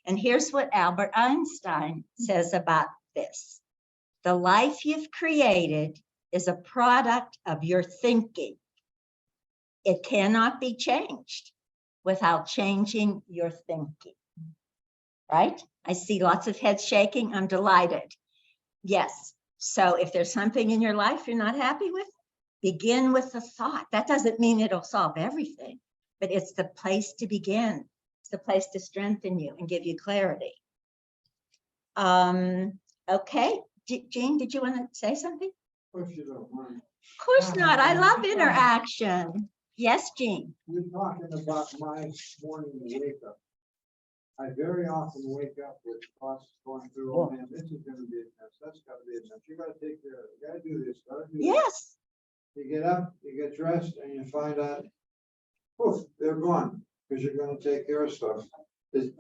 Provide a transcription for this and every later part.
And here's what Albert Einstein says about this. The life you've created is a product of your thinking. It cannot be changed without changing your thinking. Right? I see lots of heads shaking. I'm delighted. Yes. So if there's something in your life you're not happy with, begin with the thought. That doesn't mean it'll solve everything, but it's the place to begin. It's the place to strengthen you and give you clarity. Okay. Jean, did you want to say something? Of course you don't mind. Of course not. I love interaction. Yes, Jean. You're talking about my morning wake up. I very often wake up with thoughts going through, oh man, this is going to be a mess. That's got to be a mess. You got to take care of it. You got to do this. Got to do that. Yes. You get up, you get dressed, and you find out, poof, they're gone because you're going to take care of stuff.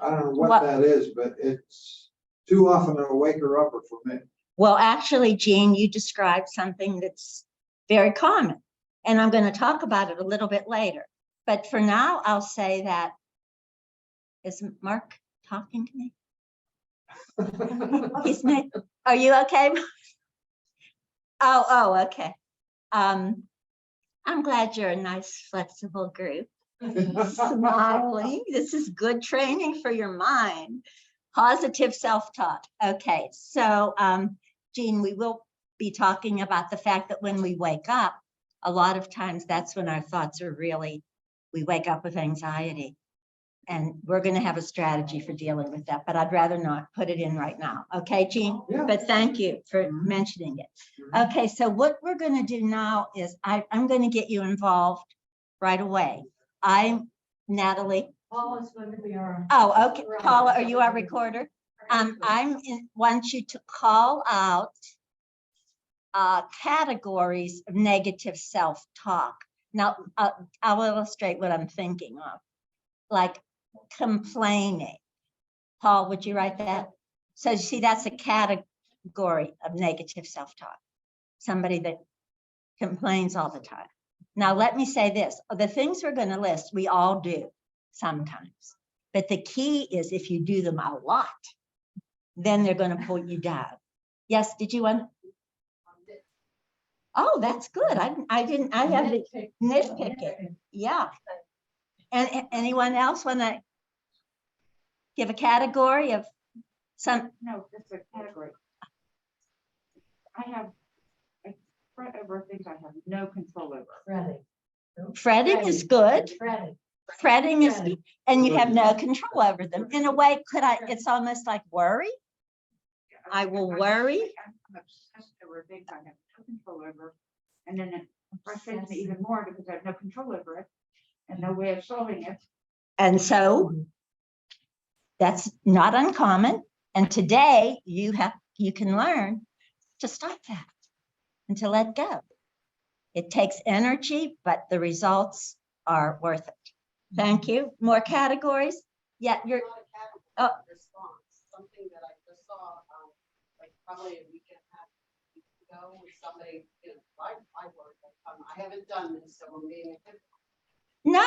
I don't know what that is, but it's too often a waker-upper for me. Well, actually, Jean, you described something that's very common, and I'm going to talk about it a little bit later. But for now, I'll say that, is Mark talking to me? Are you okay? Oh, okay. I'm glad you're a nice, flexible group. Smiling. This is good training for your mind. Positive self-talk. Okay, so Jean, we will be talking about the fact that when we wake up, a lot of times that's when our thoughts are really, we wake up with anxiety. And we're going to have a strategy for dealing with that, but I'd rather not put it in right now. Okay, Jean? Yeah. But thank you for mentioning it. Okay, so what we're going to do now is I'm going to get you involved right away. I'm Natalie. Paula's going to be our. Oh, okay. Paula, are you our recorder? Want you to call out categories of negative self-talk. Now, I'll illustrate what I'm thinking of. Like complaining. Paul, would you write that? So you see, that's a category of negative self-talk. Somebody that complains all the time. Now, let me say this. The things we're going to list, we all do sometimes. But the key is if you do them a lot, then they're going to pull you down. Yes, did you want? Oh, that's good. I have to nitpick it. Yeah. And anyone else want to give a category of some? No, that's a category. I have a fret over things I have no control over. Fretting. Fretting is good. Fretting. Fretting is, and you have no control over them. In a way, it's almost like worry. I will worry. I'm obsessed over things I have no control over. And then it frustrates me even more because I have no control over it and no way of solving it. And so that's not uncommon. And today you can learn to stop that and to let go. It takes energy, but the results are worth it. Thank you. More categories? Yeah, you're. Oh. Response, something that I just saw, like probably a week and a half ago with somebody, I work, I haven't done this, so I'm being a No,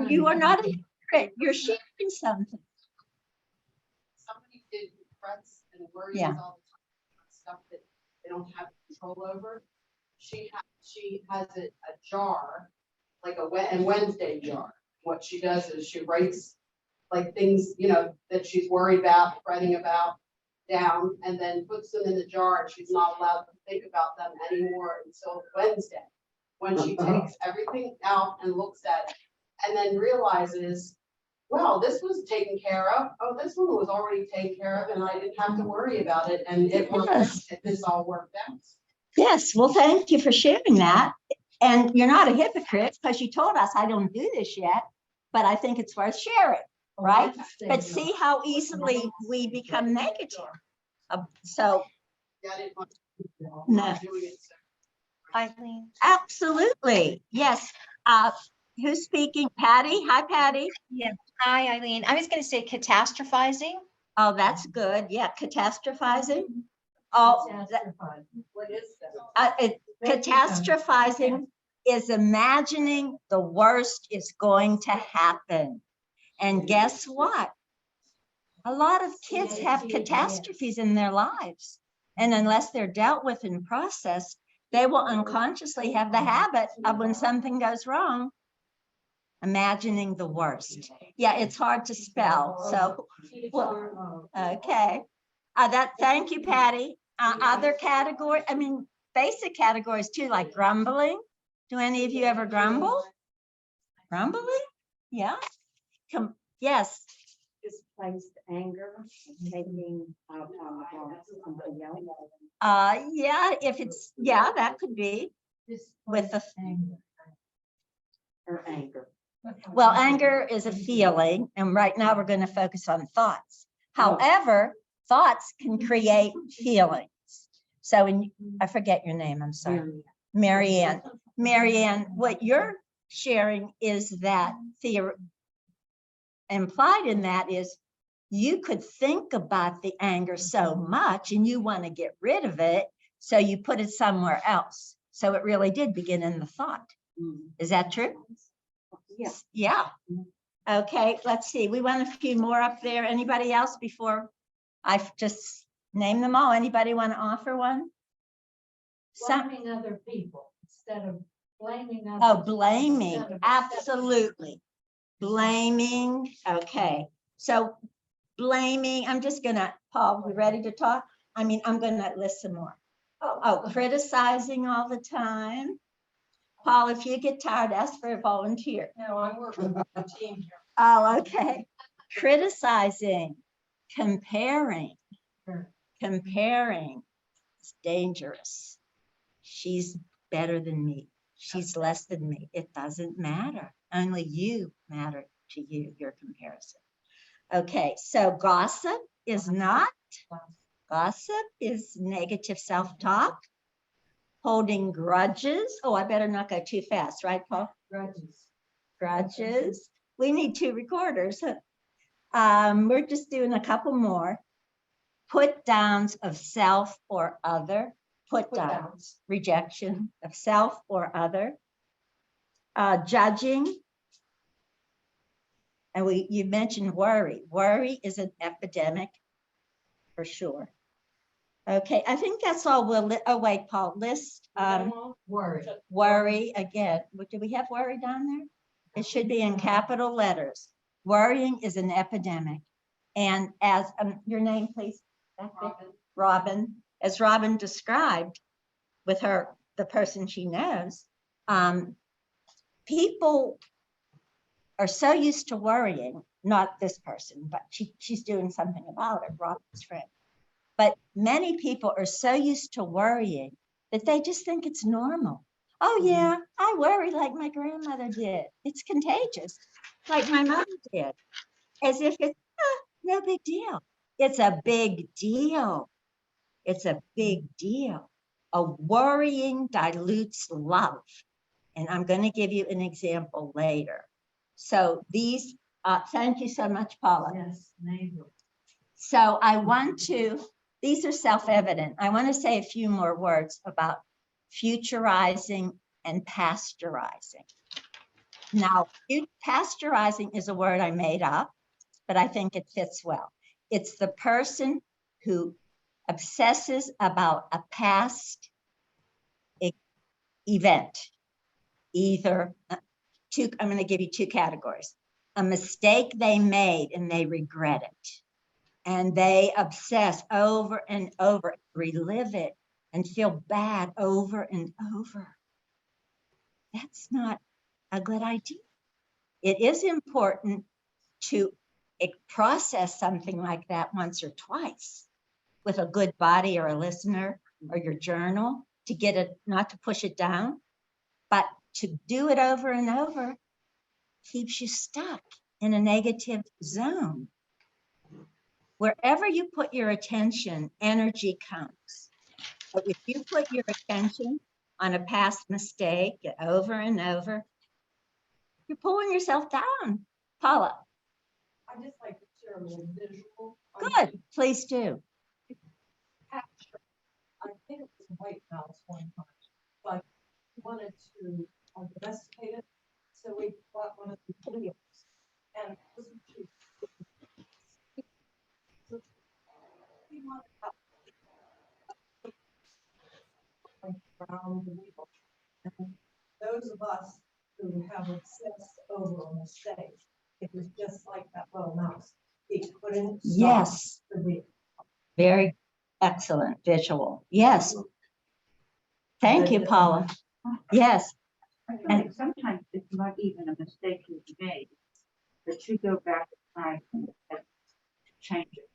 you are not a hypocrite. You're sharing something. Somebody did frets and worries all the time, stuff that they don't have control over. She has a jar, like a Wednesday jar. What she does is she writes like things, that she's worried about, fretting about down, and then puts them in the jar, and she's not allowed to think about them anymore until Wednesday, when she takes everything out and looks at it, and then realizes, well, this was taken care of. Oh, this one was already taken care of, and I didn't have to worry about it, and it worked out. This all worked out. Yes, well, thank you for sharing that. And you're not a hypocrite because you told us I don't do this yet, but I think it's worth sharing, right? But see how easily we become negative. So, no. Eileen. Absolutely, yes. Who's speaking? Patty? Hi, Patty. Yeah. Hi, Eileen. I was going to say catastrophizing. Oh, that's good. Yeah, catastrophizing. Oh, What is that? catastrophizing is imagining the worst is going to happen. And guess what? A lot of kids have catastrophes in their lives. And unless they're dealt with and processed, they will unconsciously have the habit of when something goes wrong, imagining the worst. Yeah, it's hard to spell. So, well, okay. Thank you, Patty. Other category, I mean, basic categories too, like grumbling. Do any of you ever grumble? Grumbling? Yeah. Yes. Displaced anger, taking out on somebody else. Yeah, yeah, that could be with the, Or anger. well, anger is a feeling, and right now we're going to focus on thoughts. However, thoughts can create feelings. So, I forget your name, I'm sorry. Marianne. Marianne, what you're sharing is that implied in that is you could think about the anger so much and you want to get rid of it, so you put it somewhere else. So it really did begin in the thought. Is that true? Yeah. Yeah. Okay, let's see. We want a few more up there. Anybody else before I just name them all? Anybody want to offer one? Blaming other people instead of blaming others. Oh, blaming. Absolutely. Blaming. Okay. So blaming, I'm just gonna, Paul, we ready to talk? I mean, I'm gonna list some more. Oh, criticizing all the time. Paul, if you get tired, ask for a volunteer. No, I work with a team here. Oh, okay. Criticizing, comparing. Comparing is dangerous. She's better than me. She's less than me. It doesn't matter. Only you matter to you, your comparison. Okay, so gossip is not. Gossip is negative self-talk. Holding grudges. Oh, I better not go too fast, right, Paul? Grudges. We need 2 recorders. We're just doing a couple more. Put downs of self or other. Put downs. Rejection of self or other. Judging. And you mentioned worry. Worry is an epidemic for sure. Okay, I think that's all we'll, oh wait, Paul, list. Worry again. Do we have worry down there? It should be in capital letters. Worrying is an epidemic. And as, your name, please? Robin. As Robin described with the person she knows, people are so used to worrying, not this person, but she's doing something about it, Robin's friend. But many people are so used to worrying that they just think it's normal. Oh yeah, I worry like my grandmother did. It's contagious, like my mother did. As if it's no big deal. It's a big deal. It's a big deal. A worrying dilutes love. And I'm going to give you an example later. So these, thank you so much, Paula. Yes, thank you. So I want to, these are self-evident. I want to say a few more words about futurizing and pasteurizing. Now, pasteurizing is a word I made up, but I think it fits well. It's the person who obsesses about a past event. Either I'm going to give you 2 categories. A mistake they made and they regret it. And they obsess over and over, relive it, and feel bad over and over. That's not a good idea. It is important to process something like that once or twice with a good body or a listener or your journal to get it, not to push it down, but to do it over and over keeps you stuck in a negative zone. Wherever you put your attention, energy comes. But if you put your attention on a past mistake over and over, you're pulling yourself down. Paula. I just like to share a little visual. Good, please do. I think it was a White House one time, but he wanted to domesticated. So we bought one of the videos. And we wanted around the wheel. And those of us who have obsessed over a mistake, it was just like that little mouse. He couldn't stop Yes, the wheel. very excellent visual. Yes. Thank you, Paula. Yes, I feel like sometimes it's not even a mistake you made, that you go back in time and change it.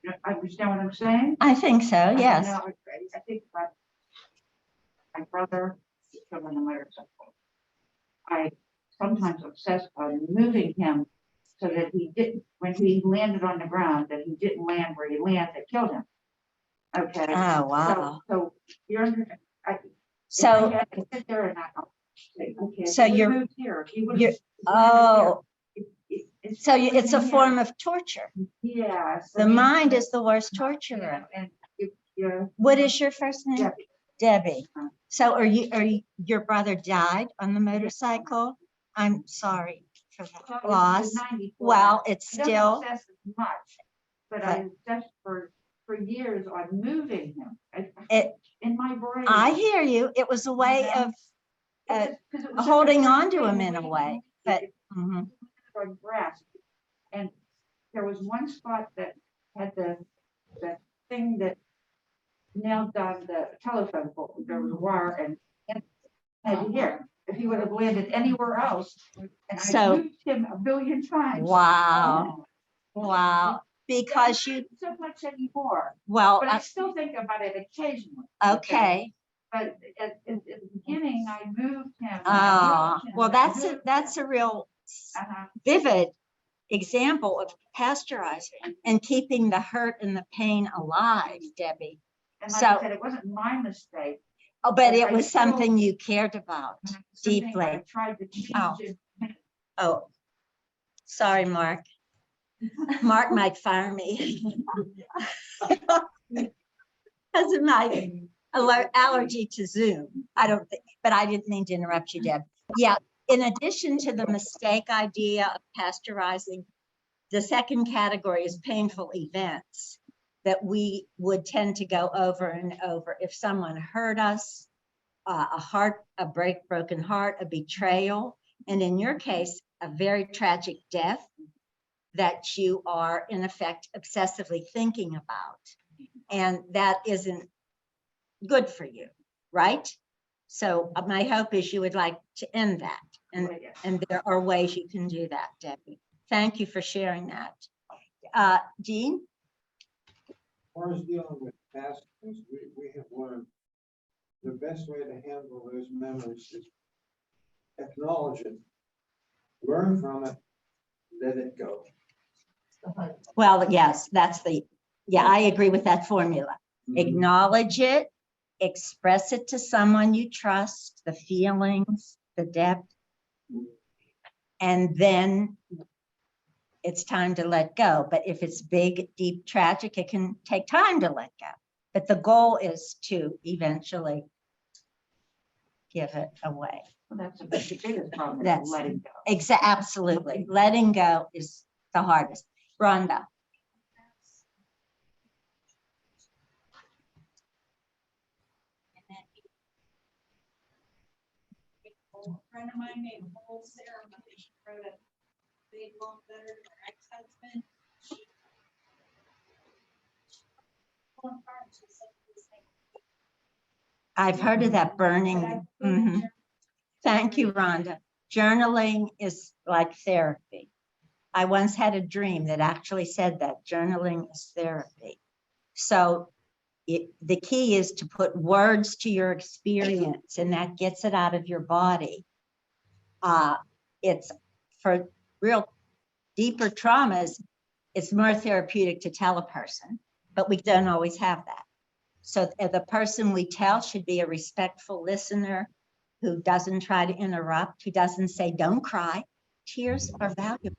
You understand what I'm saying? I think so, yes. I think about my brother, from on a motorcycle. I sometimes obsess on moving him so that he didn't, when he landed on the ground, that he didn't land where he landed, that killed him. Okay. Oh, wow. So you're, I So, had to sit there and okay. So if we you're- moved here, he you're, would've- oh, so it's it's a yeah. form of torture. Yeah. so The he- mind is the worst you torturer. know, and if you're, What is your first name? Debbie. Debbie. So are you, your brother died on the motorcycle? I'm sorry for well, that it loss. was 94. Well, it's He doesn't still, obsess as much, but I obsessed for years on moving him. It- In my brain. I hear you. It was a way of holding on to him in a way, but, mhm. On grass. And there was one spot that had the thing that nailed down the telephone pole. There was a wire and had here. If he would have landed anywhere else, and I So- moved him a billion times. Wow, wow, because you, So much anymore, well, but I still think about it occasionally. okay. But at the beginning, I moved him. Well, that's a real Uh-huh. vivid example of pasteurizing and keeping the hurt and the pain alive, Debbie. And like So- I said, it wasn't my mistake. Oh, but But it I was still- something you cared about Something deeply. I tried to change Oh. it. Oh, sorry, Mark. Mark might fire me. Because of my allergy to Zoom. I don't think, but I didn't mean to interrupt you, Deb. Yeah, in addition to the mistake idea of pasteurizing, the second category is painful events that we would tend to go over and over. If someone hurt us, a broken heart, a betrayal, and in your case, a very tragic death that you are in effect obsessively thinking about. And that isn't good for you, right? So my hope is you would like to end that. And there are ways you can do that, Debbie. Thank you for sharing that. Jean? As far as dealing with past things, we have learned the best way to handle those memories is acknowledge it, learn from it, let it go. Well, yes, I agree with that formula. Acknowledge it, express it to someone you trust, the feelings, the depth, and then it's time to let go. But if it's big, deep, tragic, it can take time to let go. But the goal is to eventually give it away. Well, that's the biggest problem, is That's- letting go. Absolutely. Letting go is the hardest. Rhonda? A friend of mine made a whole ceremony. She wrote a big long letter to her ex-husband. She fell apart. She said this thing. I've heard of that burning. Mhm. Thank you, Rhonda. Journaling is like therapy. I once had a dream that actually said that journaling is therapy. So the key is to put words to your experience, and that gets it out of your body. It's for real deeper traumas, it's more therapeutic to tell a person, but we don't always have that. So the person we tell should be a respectful listener who doesn't try to interrupt, who doesn't say, don't cry. Tears are valuable.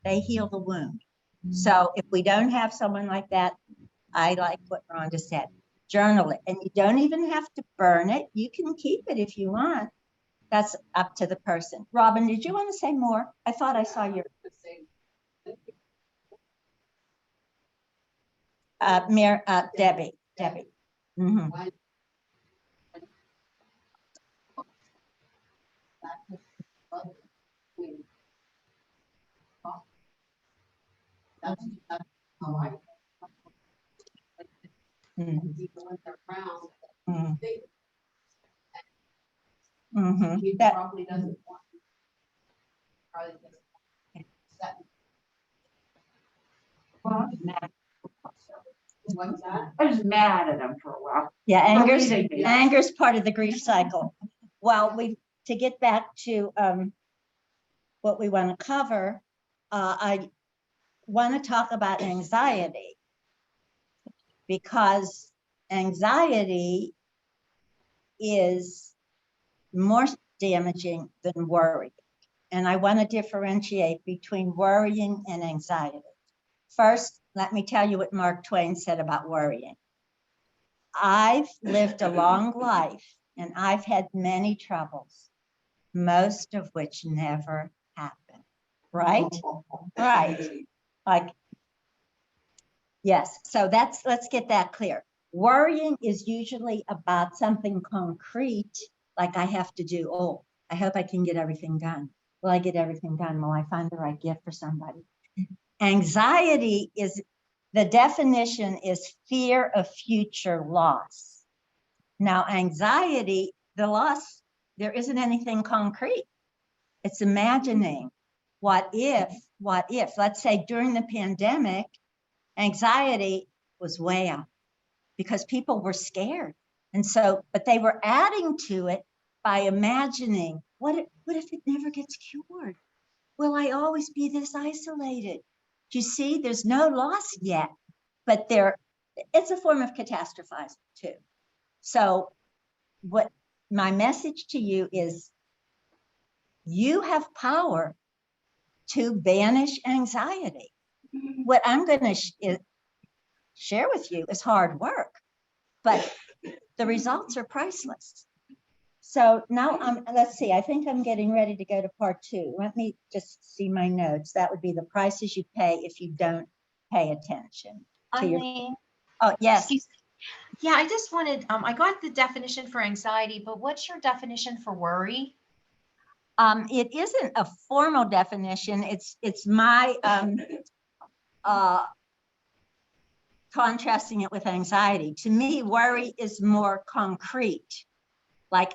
They heal the wound. So if we don't have someone like that, I like what Rhonda said, journal it. And you don't even have to burn it. You can keep it if you want. That's up to the person. Robin, did you want to say more? I thought I saw your, Debbie. Mhm. Mhm. Mhm. Mhm. He That- probably doesn't want. Probably doesn't want that. Well, I'm mad. What's that? I was mad at him for a while. Yeah, anger's, leaving me. anger's part of the grief cycle. Well, to get back to what we want to cover, I want to talk about anxiety, because anxiety is more damaging than worry. And I want to differentiate between worrying and anxiety. First, let me tell you what Mark Twain said about worrying. I've lived a long life and I've had many troubles, most of which never happen. Right? Right. Like, yes. So let's get that clear. Worrying is usually about something concrete, like I have to do, oh, I hope I can get everything done. Will I get everything done? Will I find the right gift for somebody? Anxiety is, the definition is fear of future loss. Now, anxiety, the loss, there isn't anything concrete. It's imagining what if, let's say during the pandemic, anxiety was way up because people were scared. And so, but they were adding to it by imagining, what if it never gets cured? Will I always be this isolated? You see, there's no loss yet, but it's a form of catastrophizing too. So what my message to you is, you have power to banish anxiety. What I'm going to share with you is hard work, but the results are priceless. So now let's see, I think I'm getting ready to go to part 2. Let me just see my notes. That would be the prices you pay if you don't pay attention to your, Eileen, oh, yes. excuse me. Yeah, I just wanted, I got the definition for anxiety, but what's your definition for worry? It isn't a formal definition. It's my contrasting it with anxiety. To me, worry is more concrete. Like,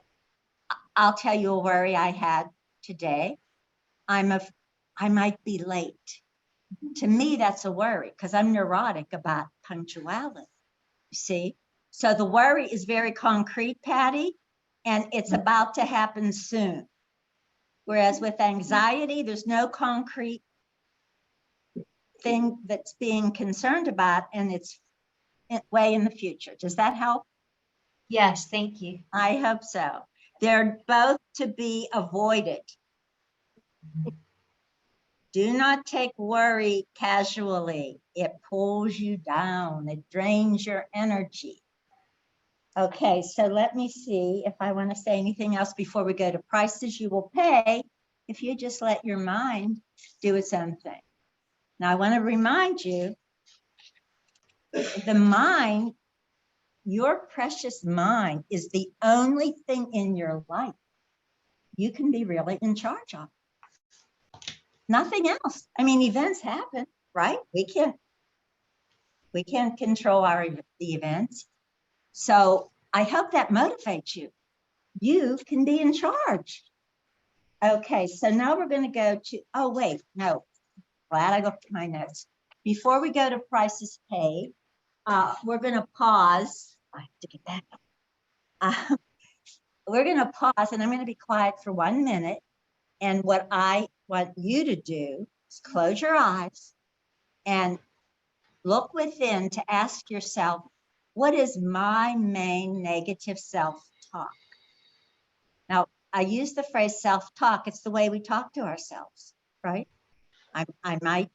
I'll tell you a worry I had today. I might be late. To me, that's a worry because I'm neurotic about punctuality. You see? So the worry is very concrete, Patty, and it's about to happen soon. Whereas with anxiety, there's no concrete thing that's being concerned about, and it's way in the future. Does that help? Yes, thank you. I hope so. They're both to be avoided. Do not take worry casually. It pulls you down. It drains your energy. Okay, so let me see if I want to say anything else before we go to prices you will pay if you just let your mind do its own thing. Now, I want to remind you, the mind, your precious mind, is the only thing in your life you can be really in charge of. Nothing else. I mean, events happen, right? We can't control the events. So I hope that motivates you. You can be in charge. Okay, so now we're going to go to, oh, wait, no, glad I looked at my notes. Before we go to prices paid, we're going to pause. I have to get back. We're going to pause and I'm going to be quiet for 1 minute. And what I want you to do is close your eyes and look within to ask yourself, what is my main negative self-talk? Now, I use the phrase self-talk. It's the way we talk to ourselves, right? I might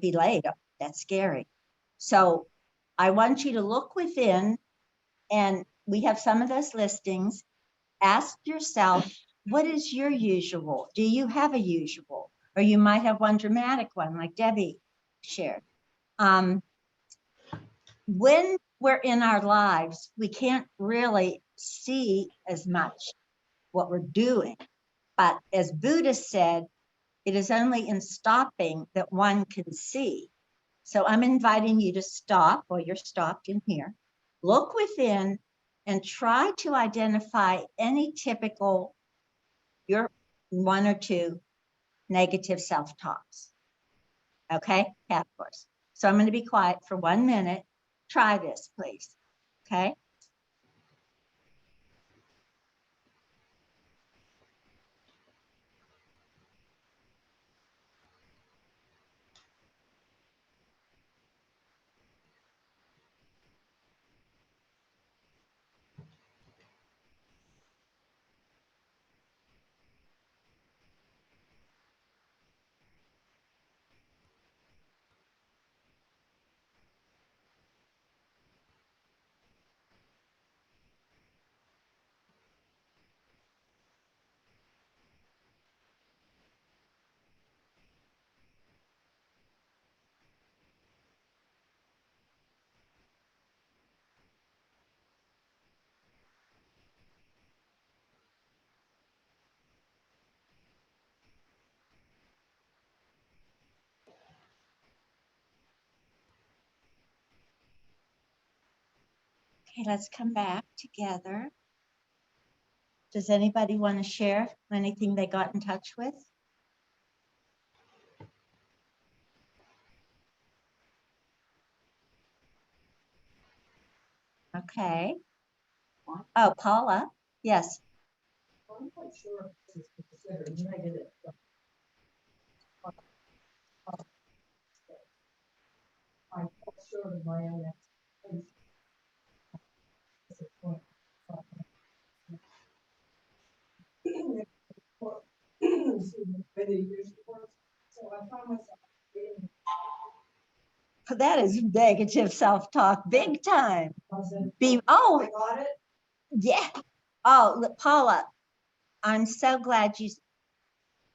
be late. Oh, that's scary. So I want you to look within, and we have some of those listings. Ask yourself, what is your usual? Do you have a usual? Or you might have one dramatic one like Debbie shared. When we're in our lives, we can't really see as much what we're doing. But as Buddha said, it is only in stopping that one can see. So I'm inviting you to stop, or you're stopped in here, look within and try to identify any typical, your 1 or 2 negative self-talks. Okay, yeah, of course. So I'm going to be quiet for 1 minute. Try this, please. Okay. Okay, let's come back together. Does anybody want to share anything they got in touch with? Okay. Oh, Paula, yes. I'm not sure if this is considered negative. But I fall short of my own expectations. That's a point. Excuse me, many years before. So I found myself being That is negative self-talk, big time. pleasant. Oh, I got it. yeah. Oh, look, Paula, I'm so glad you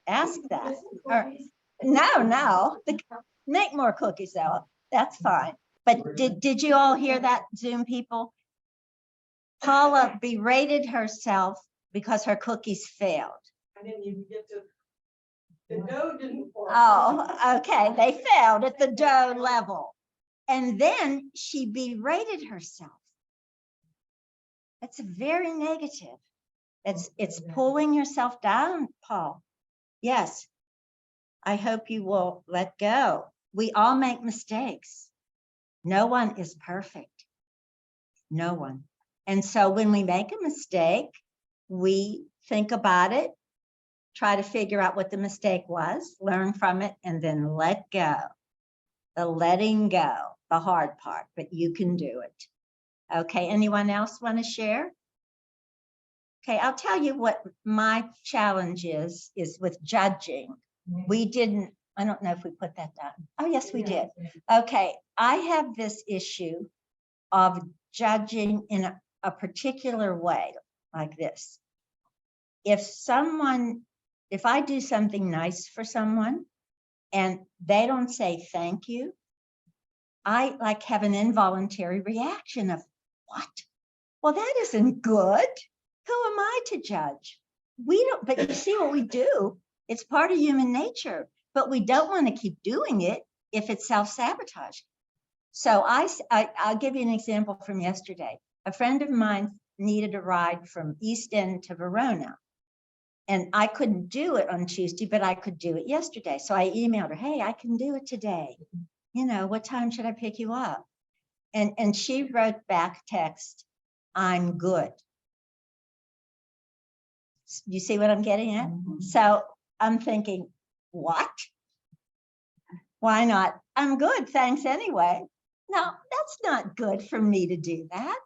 asked that. Or, no, make more cookies though. That's fine. But did you all hear that, Zoom people? Paula berated herself because her cookies failed. I didn't even get to, the dough didn't form. Oh, okay. They failed at the dough level. And then she berated herself. That's very negative. It's pulling yourself down, Paul. Yes. I hope you will let go. We all make mistakes. No one is perfect. No one. And so when we make a mistake, we think about it, try to figure out what the mistake was, learn from it, and then let go. The letting go, the hard part, but you can do it. Okay, anyone else want to share? Okay, I'll tell you what my challenge is with judging. We didn't, I don't know if we put that down. Oh, yes, we did. Okay, I have this issue of judging in a particular way, like this. If I do something nice for someone and they don't say thank you, I like have an involuntary reaction of, what? Well, that isn't good. Who am I to judge? We don't, but you see what we do? It's part of human nature, but we don't want to keep doing it if it's self-sabotage. So I'll give you an example from yesterday. A friend of mine needed a ride from East End to Verona. And I couldn't do it on Tuesday, but I could do it yesterday. So I emailed her, hey, I can do it today. You know, what time should I pick you up? And she wrote back text, I'm good. You see what I'm getting at? So I'm thinking, what? Why not? I'm good, thanks anyway. No, that's not good for me to do that.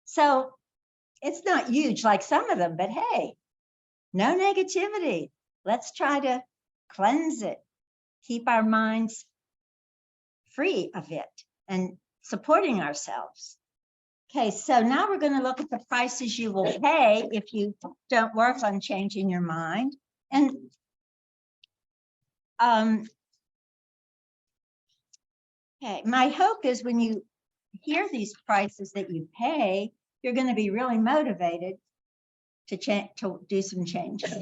So it's not huge like some of them, but hey, no negativity. Let's try to cleanse it, keep our minds free of it and supporting ourselves. Okay, so now we're going to look at the prices you will pay if you don't work on changing your mind. And okay, my hope is when you hear these prices that you pay, you're going to be really motivated to do some changes.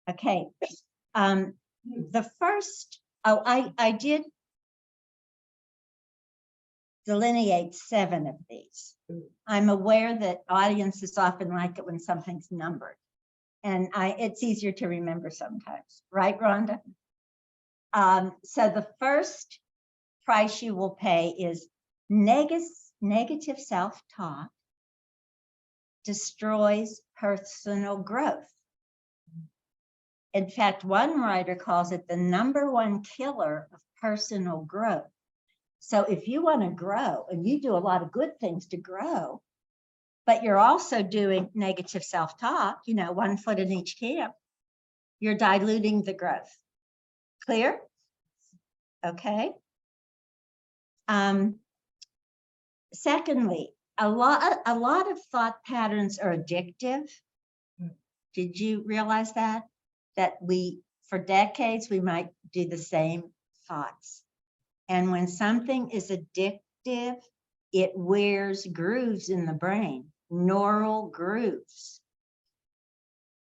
Okay, the first, I did delineate 7 of these. I'm aware that audiences often like it when something's numbered, and it's easier to remember sometimes, right, Rhonda? So the first price you will pay is negative self-talk destroys personal growth. In fact, one writer calls it the #1 killer of personal growth. So if you want to grow, and you do a lot of good things to grow, but you're also doing negative self-talk, you know, 1 foot in each camp, you're diluting the growth. Clear? Okay. Secondly, a lot of thought patterns are addictive. Did you realize that? That for decades, we might do the same thoughts. And when something is addictive, it wears grooves in the brain, neural grooves.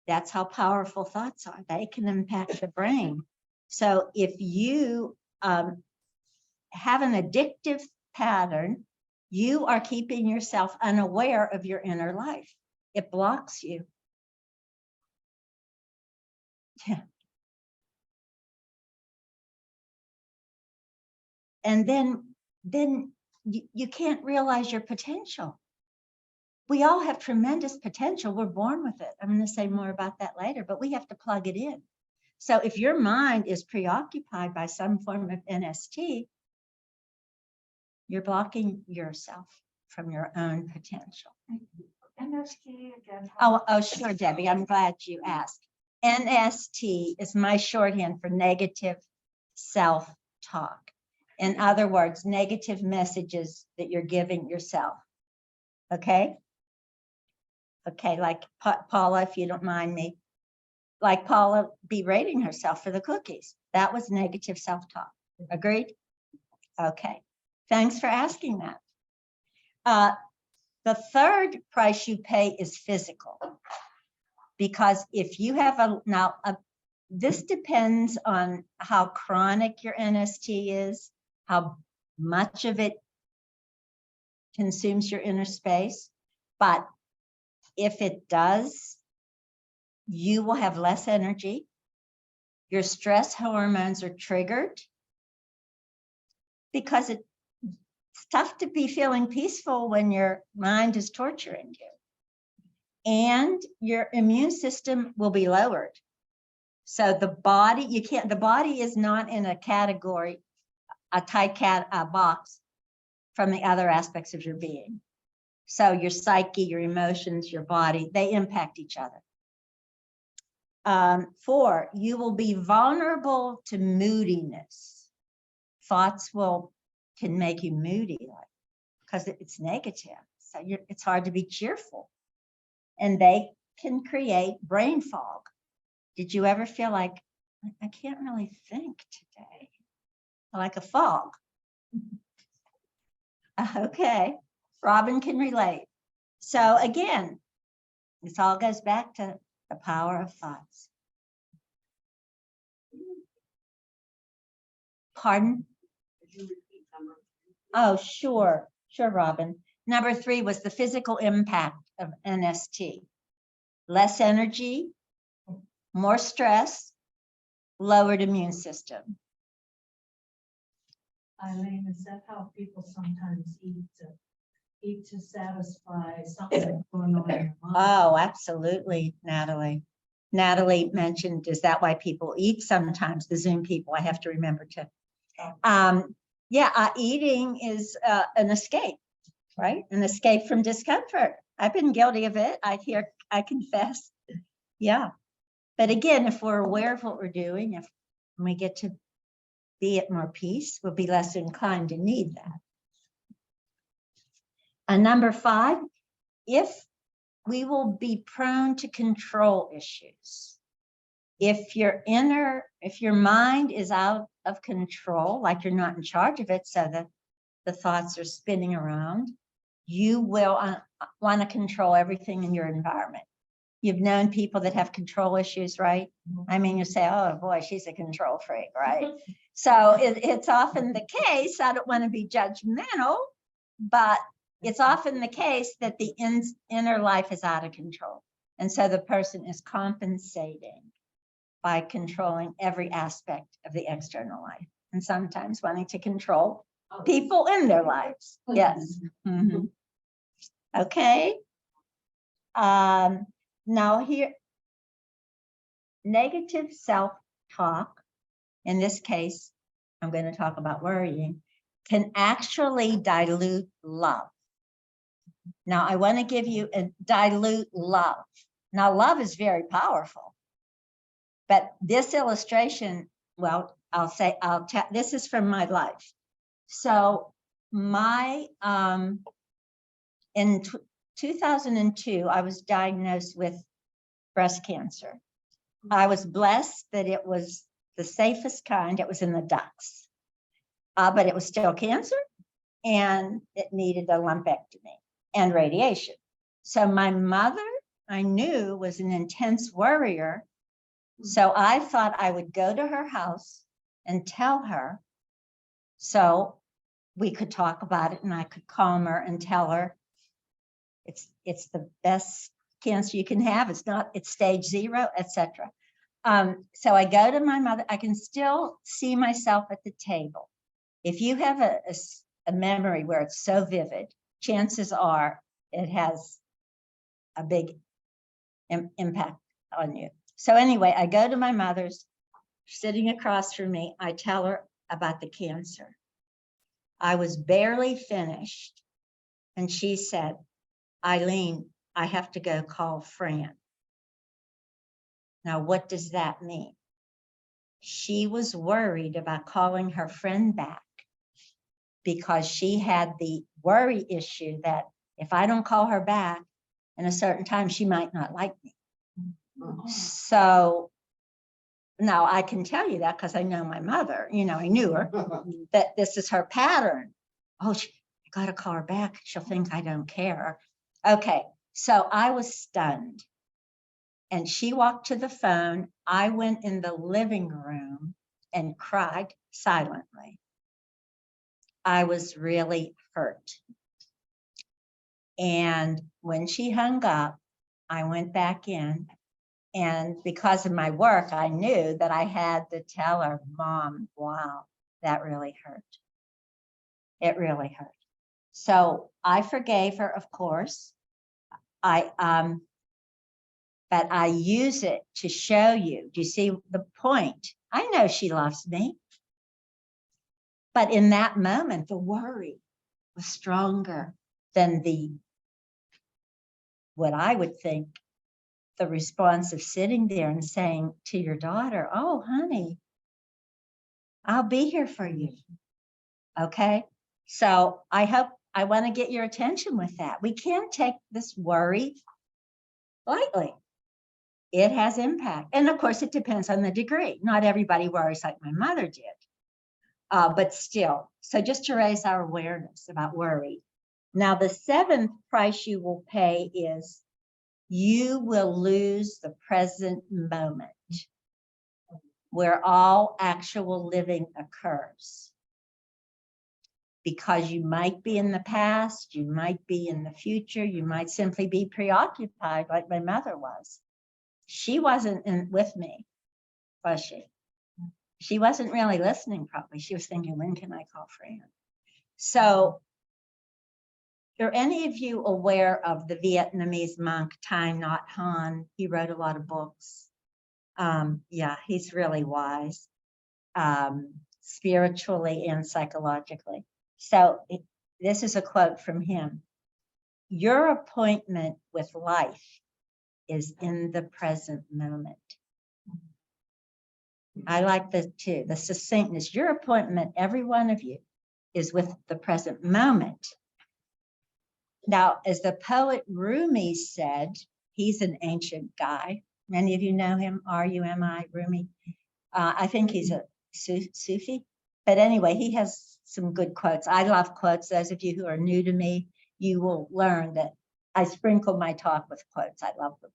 That's how powerful thoughts are. They can impact the brain. So if you have an addictive pattern, you are keeping yourself unaware of your inner life. It blocks you. Yeah. And then you can't realize your potential. We all have tremendous potential. We're born with it. I'm going to say more about that later, but we have to plug it in. So if your mind is preoccupied by some form of NST, you're blocking yourself from your own potential. NST again. Oh, sure, Debbie. I'm glad you asked. NST is my shorthand for negative self-talk. In other words, negative messages that you're giving yourself. Okay? Okay, like Paula, if you don't mind me, like Paula berating herself for the cookies. That was negative self-talk. Agreed? Okay. Thanks for asking that. The third price you pay is physical. Because if you have this depends on how chronic your NST is, how much of it consumes your inner space. But if it does, you will have less energy. Your stress hormones are triggered because it's tough to be feeling peaceful when your mind is torturing you. And your immune system will be lowered. So the body, the body is not in a category, a tight box from the other aspects of your being. So your psyche, your emotions, your body, they impact each other. 4, you will be vulnerable to moodiness. Thoughts can make you moody, because it's negative. So it's hard to be cheerful. And they can create brain fog. Did you ever feel like, I can't really think today? Like a fog. Okay, Robin can relate. So again, this all goes back to the power of thoughts. Pardon? Oh, sure, Robin. Number 3 was the physical impact of NST. Less energy, more stress, lowered immune system. Eileen, is that how people sometimes eat to satisfy something going on in their mind? Oh, absolutely, Natalie. Natalie mentioned, is that why people eat sometimes? The Zoom people, I have to remember to. Eating is an escape, right? An escape from discomfort. I've been guilty of it. I confess. Yeah. But again, if we're aware of what we're doing, if we get to be at more peace, we'll be less inclined to need that. Number 5, if we will be prone to control issues. If your mind is out of control, like you're not in charge of it, so that the thoughts are spinning around, you will want to control everything in your environment. You've known people that have control issues, right? I mean, you say, oh boy, she's a control freak, right? So it's often the case, I don't want to be judgmental, but it's often the case that the inner life is out of control. And so the person is compensating by controlling every aspect of the external life, and sometimes wanting to control people in their lives. Yes. Mhm. Okay. Now here, negative self-talk, in this case, I'm going to talk about worrying, can actually dilute love. Now, I want to give you a dilute love. Now, love is very powerful, but this illustration, well, this is from my life. So in 2002, I was diagnosed with breast cancer. I was blessed that it was the safest kind. It was in the ducts, but it was still cancer, and it needed a lumpectomy and radiation. So my mother, I knew, was an intense worrier. So I thought I would go to her house and tell her, so we could talk about it and I could calm her and tell her it's the best cancer you can have. It's stage 0, etc. So I go to my mother. I can still see myself at the table. If you have a memory where it's so vivid, chances are it has a big impact on you. So anyway, I go to my mother's, sitting across from me. I tell her about the cancer. I was barely finished, and she said, Eileen, I have to go call Fran. Now, what does that mean? She was worried about calling her friend back because she had the worry issue that if I don't call her back in a certain time, she might not like me. So now I can tell you that because I know my mother, I knew her, that this is her pattern. Oh, I got to call her back. She'll think I don't care. Okay, so I was stunned. And she walked to the phone. I went in the living room and cried silently. I was really hurt. And when she hung up, I went back in. And because of my work, I knew that I had to tell her, Mom, wow, that really hurt. It really hurt. So I forgave her, of course. But I use it to show you. Do you see the point? I know she loves me. But in that moment, the worry was stronger than what I would think, the response of sitting there and saying to your daughter, oh, honey, I'll be here for you. Okay. So I want to get your attention with that. We can't take this worry lightly. It has impact. And of course, it depends on the degree. Not everybody worries like my mother did. But still, so just to raise our awareness about worry. Now, the 7th price you will pay is you will lose the present moment where all actual living occurs. Because you might be in the past, you might be in the future, you might simply be preoccupied like my mother was. She wasn't with me, was she? She wasn't really listening probably. She was thinking, when can I call Fran? So are any of you aware of the Vietnamese monk Thich Nhat Hanh? He wrote a lot of books. Yeah, he's really wise, spiritually and psychologically. So this is a quote from him. Your appointment with life is in the present moment. I like the succinctness. Your appointment, every one of you, is with the present moment. Now, as the poet Rumi said, he's an ancient guy. Many of you know him, R-U-M-I, Rumi. I think he's a Sufi. But anyway, he has some good quotes. I love quotes. Those of you who are new to me, you will learn that I sprinkle my talk with quotes. I love them.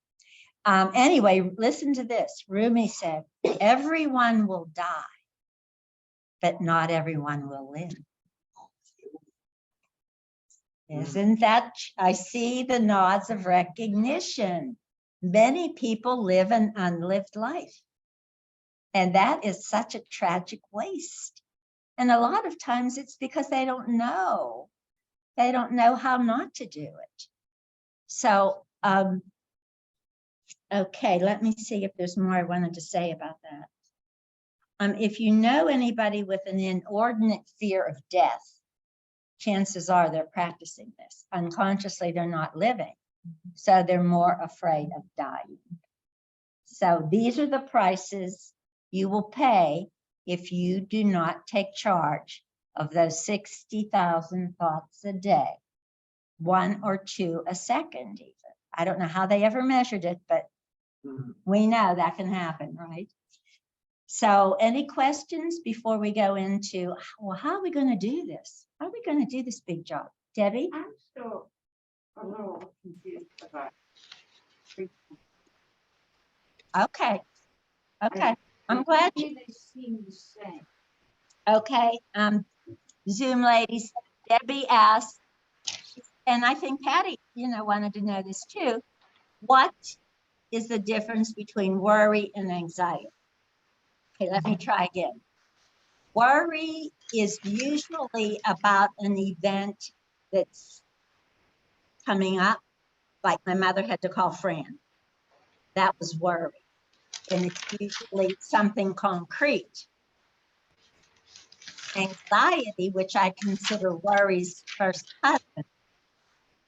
Anyway, listen to this. Rumi said, everyone will die, but not everyone will live. Isn't that, I see the nods of recognition. Many people live an unlived life. And that is such a tragic waste. And a lot of times it's because they don't know. They don't know how not to do it. So, okay, let me see if there's more I wanted to say about that. If you know anybody with an inordinate fear of death, chances are they're practicing this. Unconsciously, they're not living. So they're more afraid of dying. So these are the prices you will pay if you do not take charge of those 60,000 thoughts a day, 1 or 2 a second even. I don't know how they ever measured it, but we know that can happen, right? So any questions before we go into, well, how are we going to do this? How are we going to do this big job? Debbie? I'm still a little confused about. Okay. Okay. I'm glad you. They seem the same. Okay. Zoom ladies, Debbie asked, and I think Patty, wanted to know this too. What is the difference between worry and anxiety? Okay, let me try again. Worry is usually about an event that's coming up, like my mother had to call Fran. That was worry. And it's usually something concrete. Anxiety, which I consider worry's first cousin,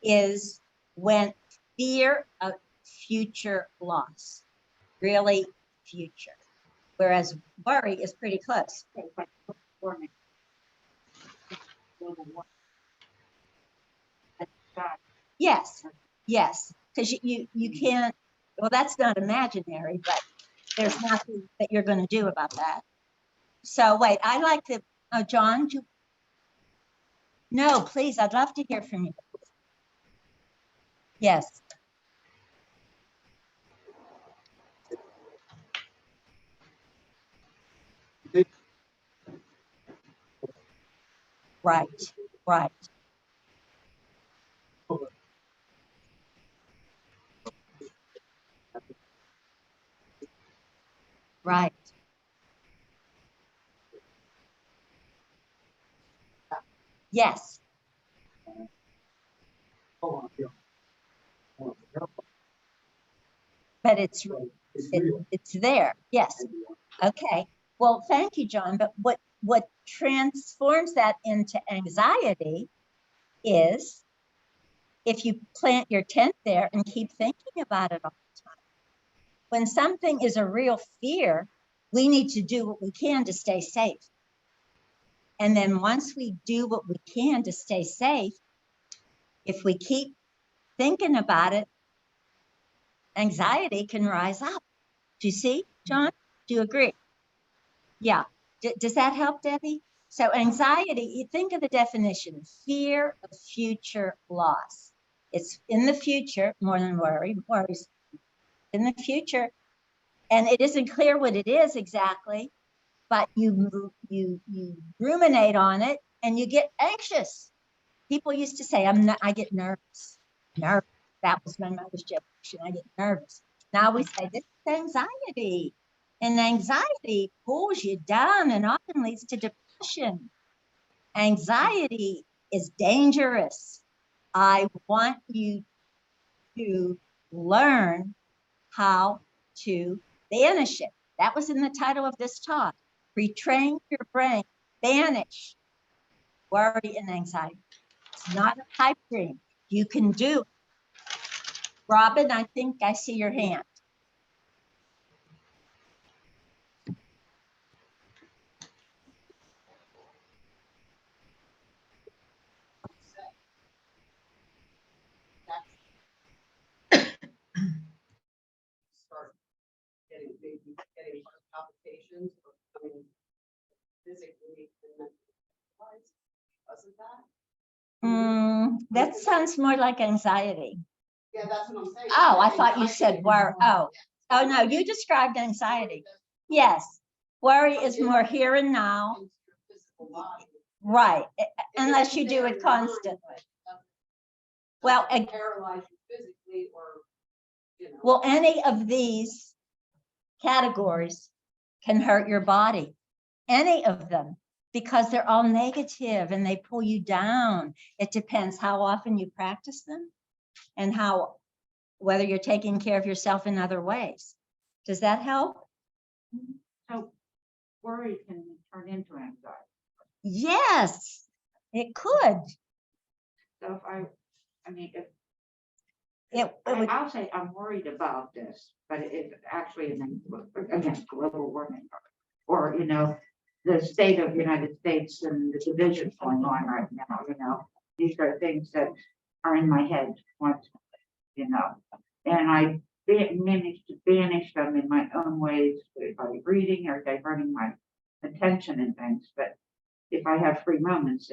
is when fear of future loss, really future. Whereas worry is pretty close. For me. Yes, yes, because you can't, well, that's not imaginary, but there's nothing that you're going to do about that. So wait, I like to, John, no, please, I'd love to hear from you. Yes. Right, right. Right. Yes. But it's there. Yes. Okay. Well, thank you, John. But what transforms that into anxiety is if you plant your tent there and keep thinking about it all the time. When something is a real fear, we need to do what we can to stay safe. And then once we do what we can to stay safe, if we keep thinking about it, anxiety can rise up. Do you see, John? Do you agree? Yeah. Does that help, Debbie? So anxiety, you think of the definition, fear of future loss. It's in the future more than worry. Worries in the future. And it isn't clear what it is exactly, but you ruminate on it and you get anxious. People used to say, I get nervous. Nervous. That was my mother's generation. I get nervous. Now we say this is anxiety. And anxiety pulls you down and often leads to depression. Anxiety is dangerous. I want you to learn how to banish it. That was in the title of this talk. Retrain your brain, banish worry and anxiety. It's not a pipe dream. You can do it. Robin, I think I see your hand. emotions or feeling physically and mentally wise because of that. That sounds more like anxiety. Yeah, that's what I'm saying. Oh, I thought you said worry. Oh, Yeah. no, you described anxiety. Yes. Worry is more here and now. Into your physical body. Right. If Unless it's you do there it in your mind, constantly. but Well, doesn't paralyze you physically or, you know. well, any of these categories can hurt your body. Any of them, because they're all negative and they pull you down. It depends how often you practice them and whether you're taking care of yourself in other ways. Does that help? So worry can turn into anxiety. Yes, it could. So if I mean, if It would, I'll say I'm worried about this, but it's actually against global warming or, you know, the state of the United States and the divisions going on right now, you know, these are things that are in my head constantly, you know, and I managed to banish them in my own ways by reading or diverting my attention and things. But if I have free moments,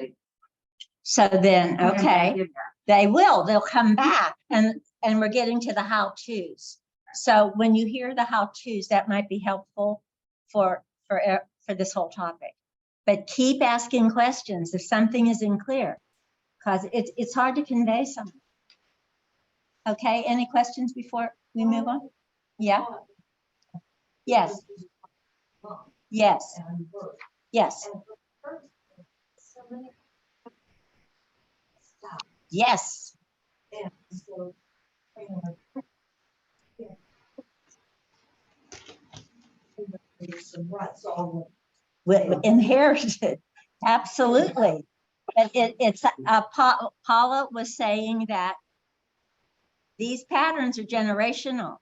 so then, come back okay, in there. they'll come back and we're getting to the how-tos. So when you hear the how-tos, that might be helpful for this whole topic. But keep asking questions if something isn't clear, because it's hard to convey something. Okay, any questions before we move on? Yeah, yes, yes, And work. yes, And first, so many stop. yes. And so, you know, yeah. There's some ruts all Inherited, absolutely. But it's Paula was saying that these patterns are generational.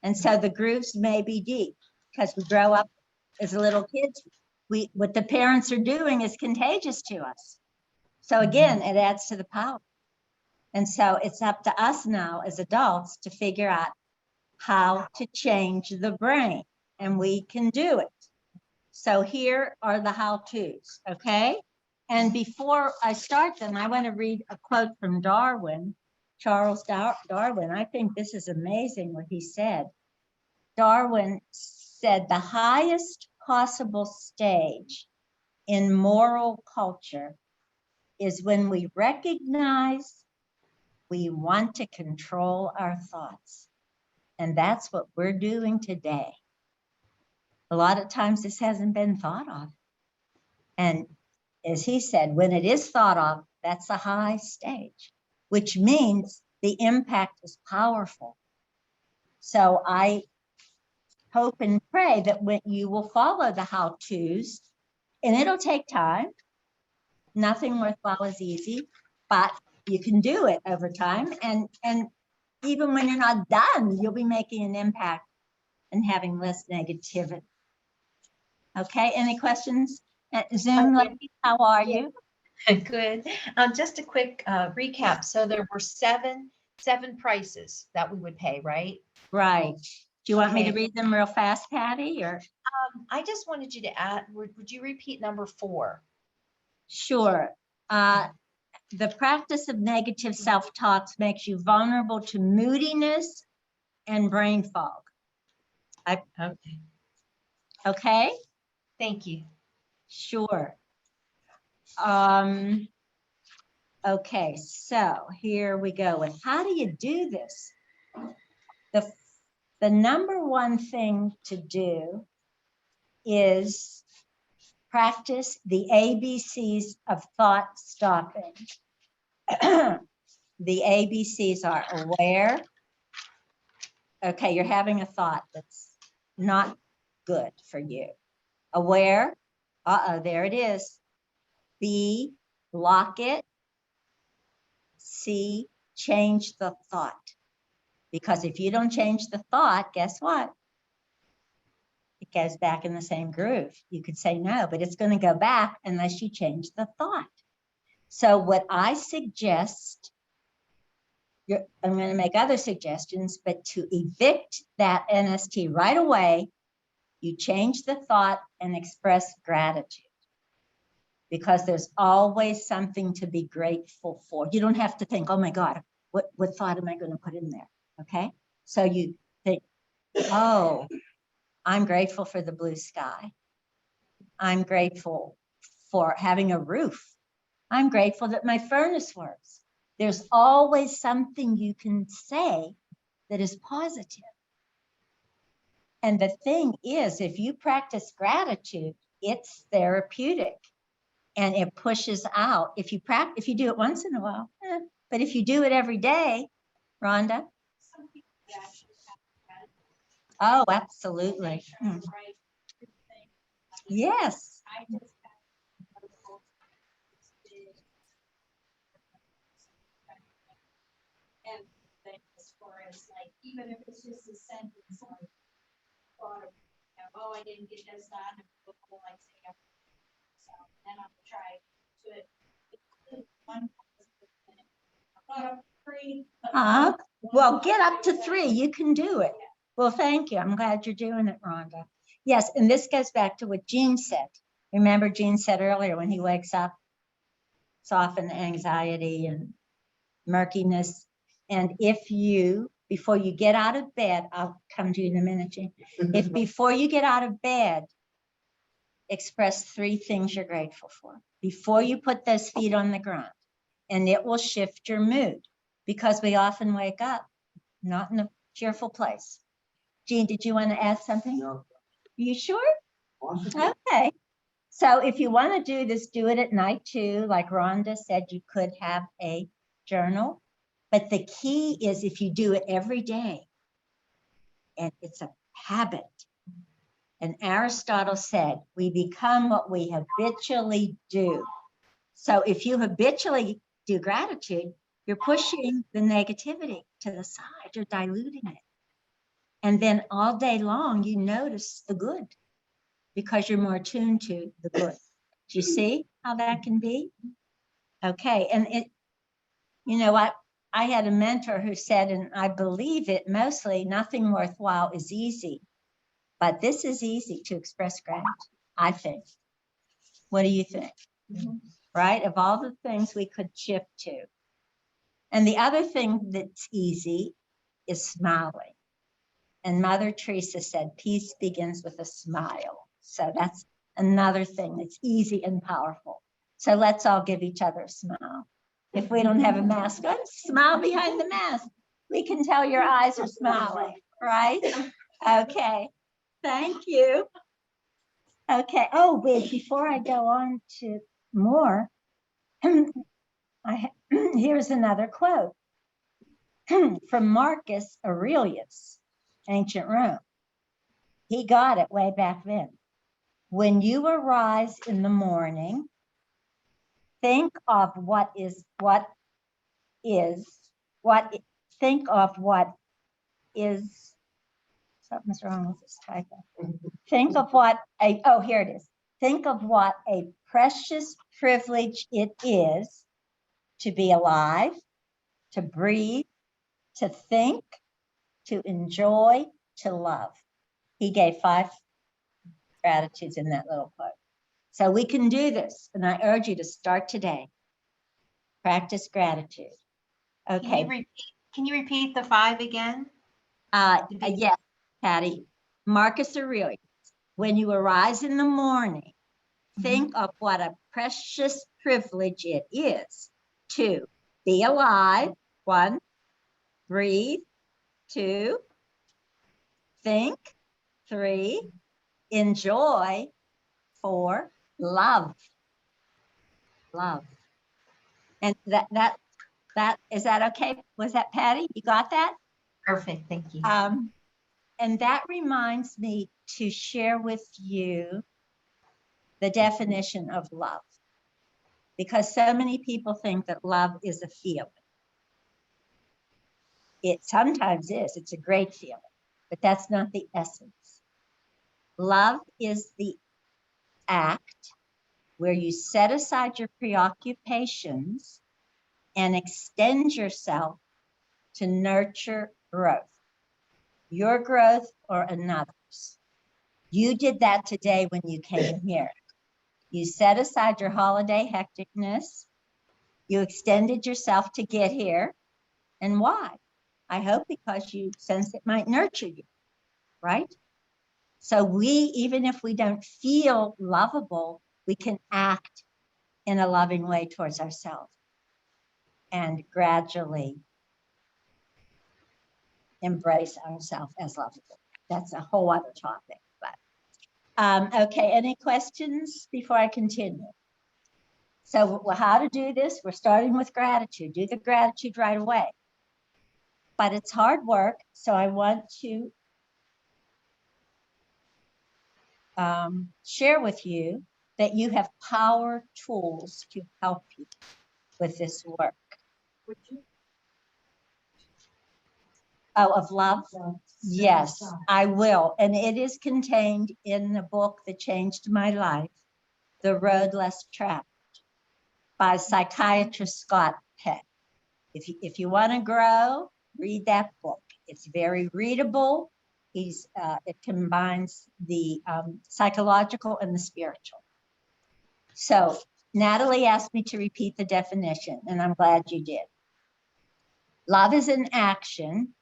And so the grooves may be deep because we grow up as little kids. What the parents are doing is contagious to us. So again, it adds to the power. And so it's up to us now as adults to figure out how to change the brain, and we can do it. So here are the how-tos, okay? And before I start them, I want to read a quote from Darwin, Charles Darwin. I think this is amazing what he said. Darwin said the highest possible stage in moral culture is when we recognize we want to control our thoughts. And that's what we're doing today. A lot of times this hasn't been thought of. And as he said, when it is thought of, that's a high stage, which means the impact is powerful. So I hope and pray that when you will follow the how-tos, and it'll take time. Nothing worthwhile is easy, but you can do it over time. And even when you're not done, you'll be making an impact and having less negativity. Okay, any questions? Zoom ladies, how are you? Good. Just a quick recap. So there were seven prices that we would pay, right? Right. Do you want me to Okay. read them real fast, Patty, or? I just wanted you to add, would you repeat number 4? Sure. The practice of negative self-talks makes you vulnerable to moodiness and brain fog. Okay. Okay? Thank you. Sure. Okay, so here we go with how do you do this? The number one thing to do is practice the ABCs of thought stopping. The ABCs are aware. Okay, you're having a thought that's not good for you. Aware. There it is. B, block it. C, change the thought. Because if you don't change the thought, guess what? It goes back in the same groove. You could say no, but it's going to go back unless you change the thought. So what I suggest, I'm going to make other suggestions, but to evict that NST right away, You change the thought and express gratitude. Because there's always something to be grateful for. You don't have to think, oh my God, what thought am I going to put in there? Okay. So you think, oh, I'm grateful for the blue sky. I'm grateful for having a roof. I'm grateful that my furnace works. There's always something you can say that is positive. And the thing is, if you practice gratitude, it's therapeutic. And it pushes out. If you do it once in a while, but if you do it every day, Rhonda. Some people actually have gratitude. Oh, absolutely. They try to write everything. Yes. I just have a little big and thing as far as like, even if it's just a sentence like, thought of, oh, I didn't get this done, like say, so then I'll try to include one positive thing. I thought of three. Well, get up to 3. You can do it. Well, thank you. I'm glad you're doing it, Rhonda. Yes, and this goes back to what Gene said. Remember, Gene said earlier, when he wakes up, it's often anxiety and murkiness. And if you, before you get out of bed, I'll come to you in a minute, Gene. If before you get out of bed, express 3 things you're grateful for before you put those feet on the ground, and it will shift your mood, because we often wake up not in a cheerful place. Jean, did you want to add something? No. You sure? Possibly. Okay. So if you want to do this, do it at night too. Like Rhonda said, you could have a journal, but the key is if you do it every day, and it's a habit. And Aristotle said, we become what we habitually do. So if you habitually do gratitude, you're pushing the negativity to the side, you're diluting it. And then all day long, you notice the good because you're more attuned to the good. Do you see how that can be? Okay. And it, you know what? I had a mentor who said, and I believe it mostly, nothing worthwhile is easy. But this is easy to express gratitude, I think. What do you think? Right? Of all the things we could shift to. And the other thing that's easy is smiling. And Mother Teresa said, peace begins with a smile. So that's another thing that's easy and powerful. So let's all give each other a smile. If we don't have a mask on, smile behind the mask. We can tell your eyes are smiling, right? Okay. Thank you. Okay. Oh, wait, before I go on to more, here's another quote from Marcus Aurelius, ancient Rome. He got it way back then. When you arise in the morning, think of something's wrong with this typo. Think of here it is. Think of what a precious privilege it is to be alive, to breathe, to think, to enjoy, to love. He gave 5 gratitudes in that little quote. So we can do this, and I urge you to start today. Practice gratitude. Okay. Can you repeat the 5 again? Yes, Patty. Marcus Aurelius. When you arise in the morning, think of what a precious privilege it is to be alive, 1, breathe, 2, think, 3, enjoy, 4, love. Love. And that is that okay? Was that Patty? You got that? Perfect. Thank you. And that reminds me to share with you the definition of love, because so many people think that love is a feeling. It sometimes is. It's a great feeling, but that's not the essence. Love is the act where you set aside your preoccupations and extend yourself to nurture growth, your growth or another's. You did that today when you came here. You set aside your holiday hecticness. You extended yourself to get here. And why? I hope because you sense it might nurture you, right? So we, even if we don't feel lovable, we can act in a loving way towards ourselves and gradually embrace ourselves as lovable. That's a whole other topic, but okay, any questions before I continue? So how to do this? We're starting with gratitude. Do the gratitude right away. But it's hard work, so I want to share with you that you have power tools to help you with this work. Would you? Oh, of love? Yes, I will. And it is contained in the book that changed my life, The Road Less Traveled, by psychiatrist Scott Peck. If you want to grow, read that book. It's very readable. It combines the psychological and the spiritual. So Natalie asked me to repeat the definition, and I'm glad you did. Love is an action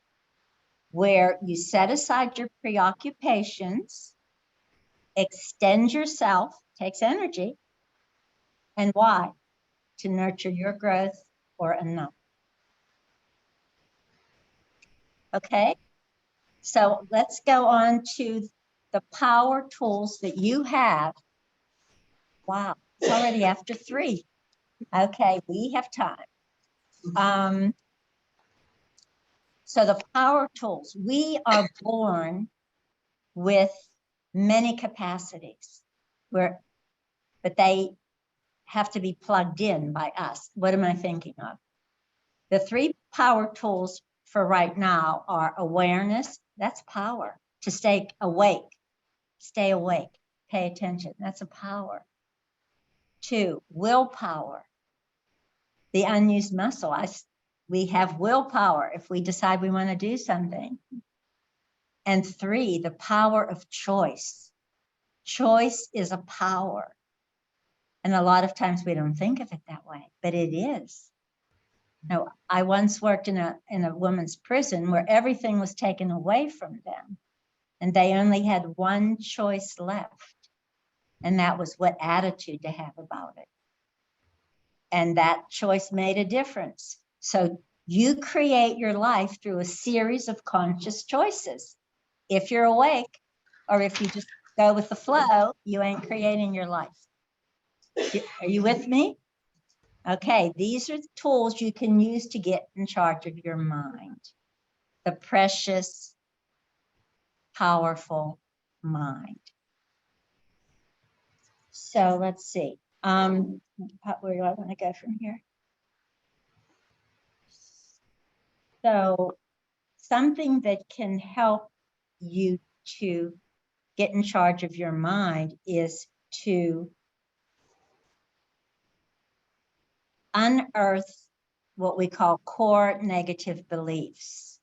where you set aside your preoccupations, extend yourself, takes energy, and why? To nurture your growth or another. Okay, so let's go on to the power tools that you have. Wow, it's already after 3. Okay, we have time. So the power tools, we are born with many capacities, but they have to be plugged in by us. What am I thinking of? The 3 power tools for right now are awareness. That's power. To stay awake, pay attention. That's a power. 2, willpower, the unused muscle. We have willpower if we decide we want to do something. And 3, the power of choice. Choice is a power. And a lot of times we don't think of it that way, but it is. Now, I once worked in a women's prison where everything was taken away from them, and they only had one choice left, and that was what attitude to have about it. And that choice made a difference. So you create your life through a series of conscious choices. If you're awake, or if you just go with the flow, you ain't creating your life. Are you with me? Okay, these are the tools you can use to get in charge of your mind. The precious, powerful mind. So let's see. Where do I want to go from here? So something that can help you to get in charge of your mind is to unearth what we call core negative beliefs,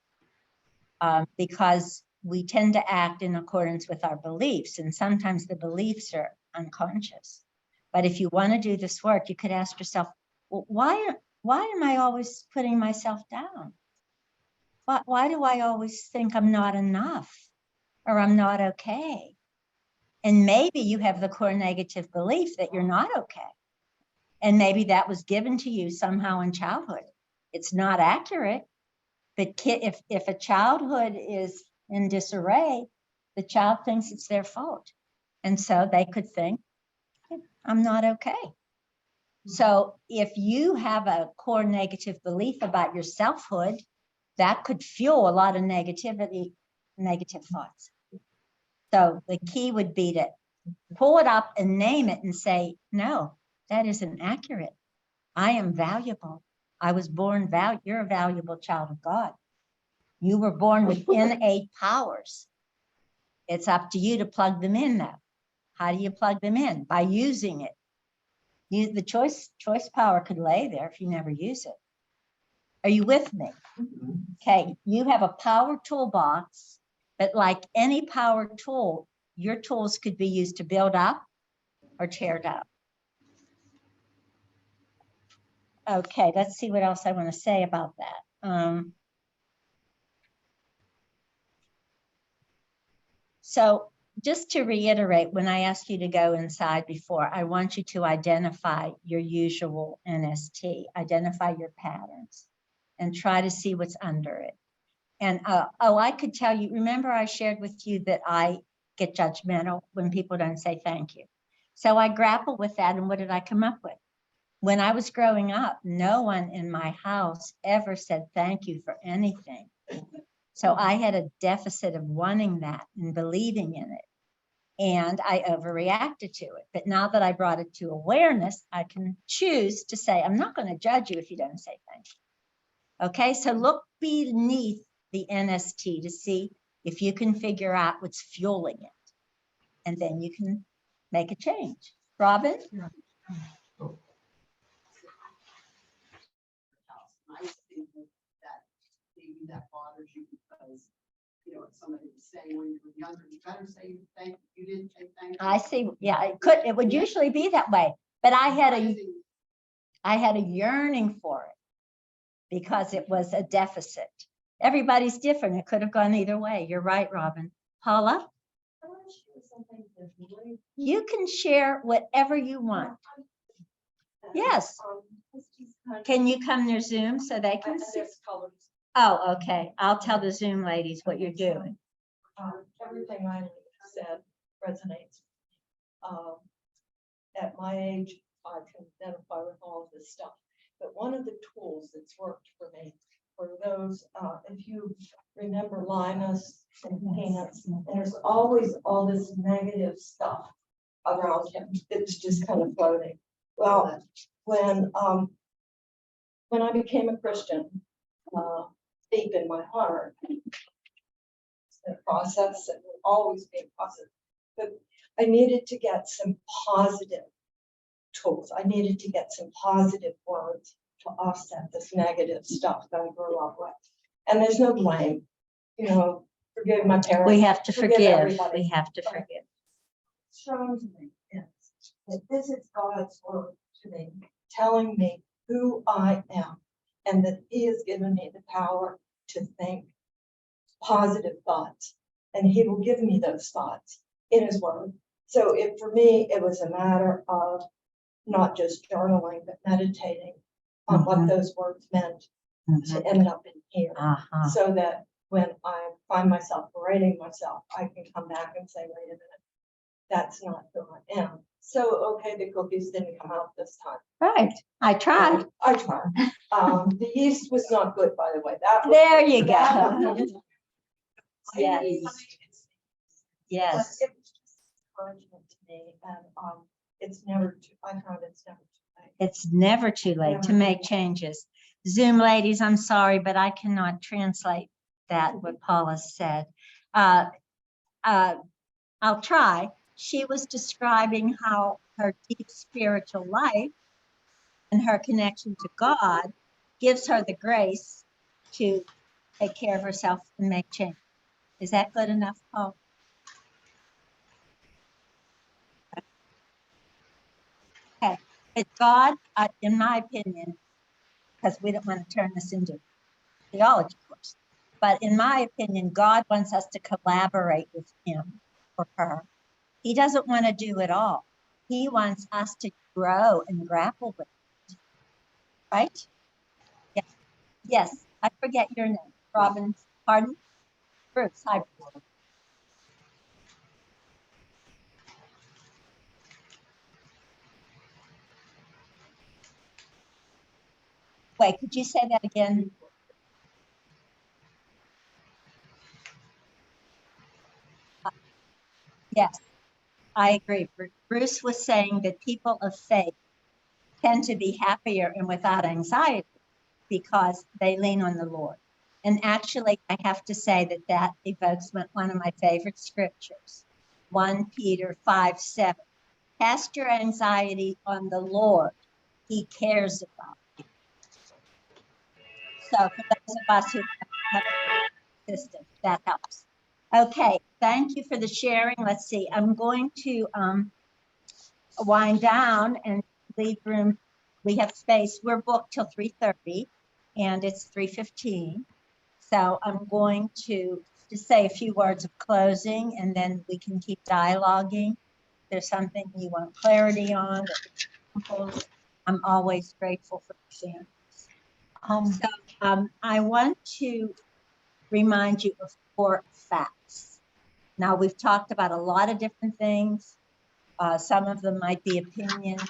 because we tend to act in accordance with our beliefs, and sometimes the beliefs are unconscious. But if you want to do this work, you could ask yourself, well, why am I always putting myself down? Why do I always think I'm not enough or I'm not okay? And maybe you have the core negative belief that you're not okay. And maybe that was given to you somehow in childhood. It's not accurate, but if a childhood is in disarray, the child thinks it's their fault. And so they could think, I'm not okay. So if you have a core negative belief about your selfhood, that could fuel a lot of negativity, negative thoughts. So the key would be to pull it up and name it and say, no, that isn't accurate. I am valuable. I was born you're a valuable child of God. You were born with innate powers. It's up to you to plug them in though. How do you plug them in? By using it. The choice power could lay there if you never use it. Are you with me? Okay, you have a power toolbox, but like any power tool, your tools could be used to build up or tear down. Okay, let's see what else I want to say about that. So just to reiterate, when I asked you to go inside before, I want you to identify your usual NST, identify your patterns, and try to see what's under it. And I could tell you, remember I shared with you that I get judgmental when people don't say thank you. So I grapple with that, and what did I come up with? When I was growing up, no one in my house ever said thank you for anything. So I had a deficit of wanting that and believing in it. And I overreacted to it. But now that I brought it to awareness, I can choose to say, I'm not going to judge you if you don't say thank you. Okay, so look beneath the NST to see if you can figure out what's fueling it. And then you can make a change. Robin? I was thinking that maybe that bothers you because, you know, it's somebody was saying when you were younger, you better say thank you. You didn't say thank you. I see. Yeah, it would usually be that way. But I had a yearning for it because it was a deficit. Everybody's different. It could have gone either way. You're right, Robin. Paula? I want to share something that's really- You can share whatever you want. Yes. This is kind of- Can you come near Zoom so they can and see? there's colors. Oh, okay. I'll tell the Zoom ladies what you're doing. Everything I said resonates. At my age, I can identify with all of this stuff. But one of the tools that's worked for me for those, if you remember Linus and Peanuts, there's always all this negative stuff around him. It's just kind of floating. Well, when I became a Christian, deep in my heart, it's a process and will always be a process. But I needed to get some positive tools. I needed to get some positive words to offset this negative stuff that I grew up with. And there's no blame, you know, forgive my parents. We have to forgive. everybody. We have to forgive. Shown to me is that this is God's word to me, telling me who I am, and that He has given me the power to think positive thoughts, and He will give me those thoughts in His word. So for me, it was a matter of not just journaling, but meditating on what those words meant to end up in here, so that when I find myself berating myself, I can come back and say, wait a minute, that's not who I am. So, okay, the cookies didn't come out this time. Right. I tried. I tried. The yeast was not good, by the way. There you that go. was- Yes. Yes. It was just encouragement to me, and it's never too, I found it's never too late. It's never too late to make changes. Zoom ladies, I'm sorry, but I cannot translate that, what Paula said. I'll try. She was describing how her deep spiritual life and her connection to God gives her the grace to take care of herself and make change. Is that good enough, Paul? Okay. But God, in my opinion, because we don't want to turn this into theology course, but in my opinion, God wants us to collaborate with Him or her. He doesn't want to do it all. He wants us to grow and grapple with it. Right? Yes. Yes. I forget your name. Robin, pardon? Bruce. Hi. Wait, could you say that again? Yes, I agree. Bruce was saying that people of faith tend to be happier and without anxiety because they lean on the Lord. And actually, I have to say that that evokes one of my favorite scriptures, 1 Peter 5:7. Cast your anxiety on the Lord. He cares about you. So for those of us who have a system, that helps. Okay, thank you for the sharing. Let's see, I'm going to wind down and leave room. We have space. We're booked till 3:30 and it's 3:15. So I'm going to just say a few words of closing and then we can keep dialoguing. If there's something you want clarity on, I'm always grateful for examples. I want to remind you of 4 facts. Now, we've talked about a lot of different things. Some of them might be opinions,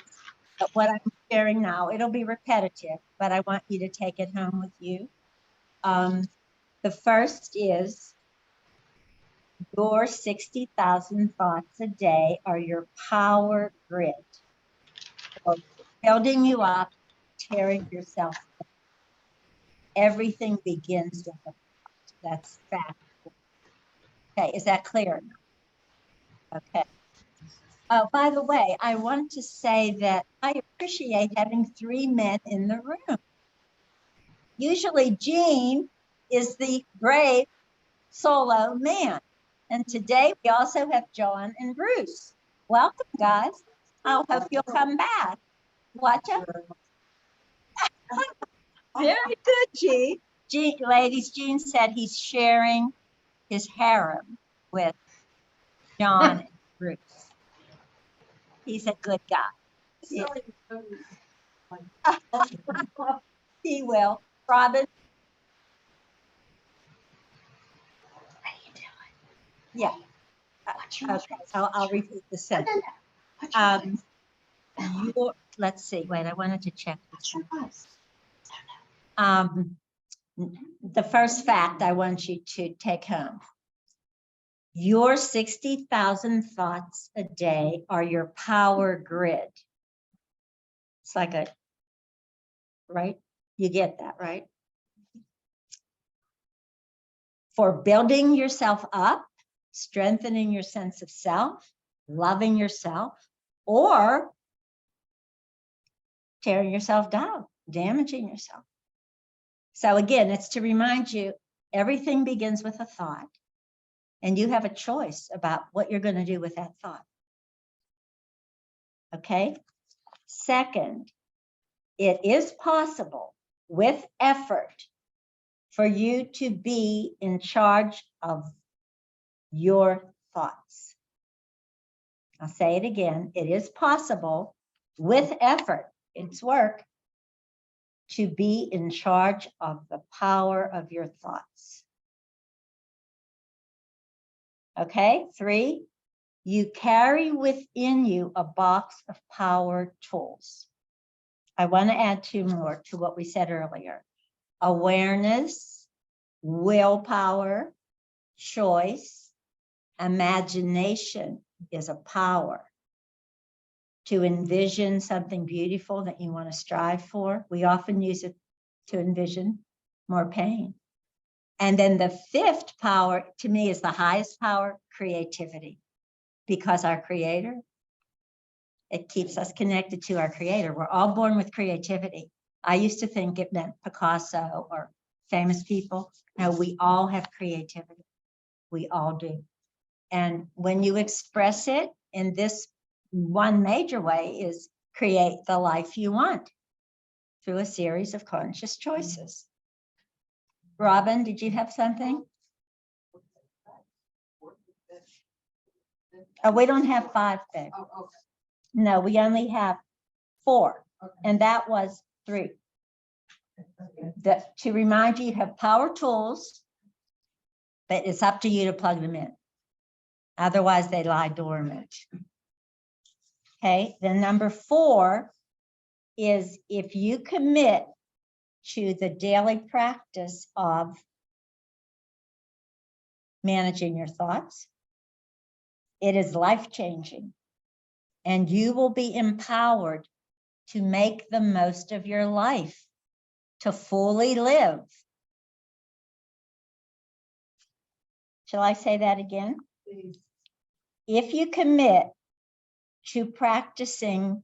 but what I'm sharing now, it'll be repetitive, but I want you to take it home with you. The first is your 60,000 thoughts a day are your power grid. So building you up, tearing yourself down. Everything begins with a thought. That's fact. Okay, is that clear? Okay. Oh, by the way, I want to say that I appreciate having 3 men in the room. Usually Gene is the brave solo man. And today we also have John and Bruce. Welcome, guys. I hope you'll come back. Watch out. Very good, Gene. Ladies, Gene said he's sharing his harem with John and Bruce. He's a good guy. He will. Robin? What are you doing? Yeah. Okay, I'll repeat the sentence. Let's see, wait, I wanted to check. The first fact I want you to take home. Your 60,000 thoughts a day are your power grid. It's like a, right? You get that, right? For building yourself up, strengthening your sense of self, loving yourself, or tearing yourself down, damaging yourself. So again, it's to remind you, everything begins with a thought, and you have a choice about what you're going to do with that thought. Okay? Second, it is possible with effort for you to be in charge of your thoughts. I'll say it again. It is possible with effort, it's work, to be in charge of the power of your thoughts. Okay, 3, you carry within you a box of power tools. I want to add 2 more to what we said earlier. Awareness, willpower, choice, imagination is a power. To envision something beautiful that you want to strive for. We often use it to envision more pain. And then the 5th power, to me, is the highest power, creativity. Because our creator, it keeps us connected to our creator. We're all born with creativity. I used to think it meant Picasso or famous people. No, we all have creativity. We all do. And when you express it in this one major way is create the life you want through a series of conscious choices. Robin, did you have something? Oh, we don't have 5, babe. Oh, okay. No, we only have 4, Okay. and that was 3. To remind you, you have power tools, but it's up to you to plug them in. Otherwise, they lie dormant. Okay, then number 4 is if you commit to the daily practice of managing your thoughts, it is life-changing, and you will be empowered to make the most of your life, to fully live. Shall I say that again? Please. If you commit to practicing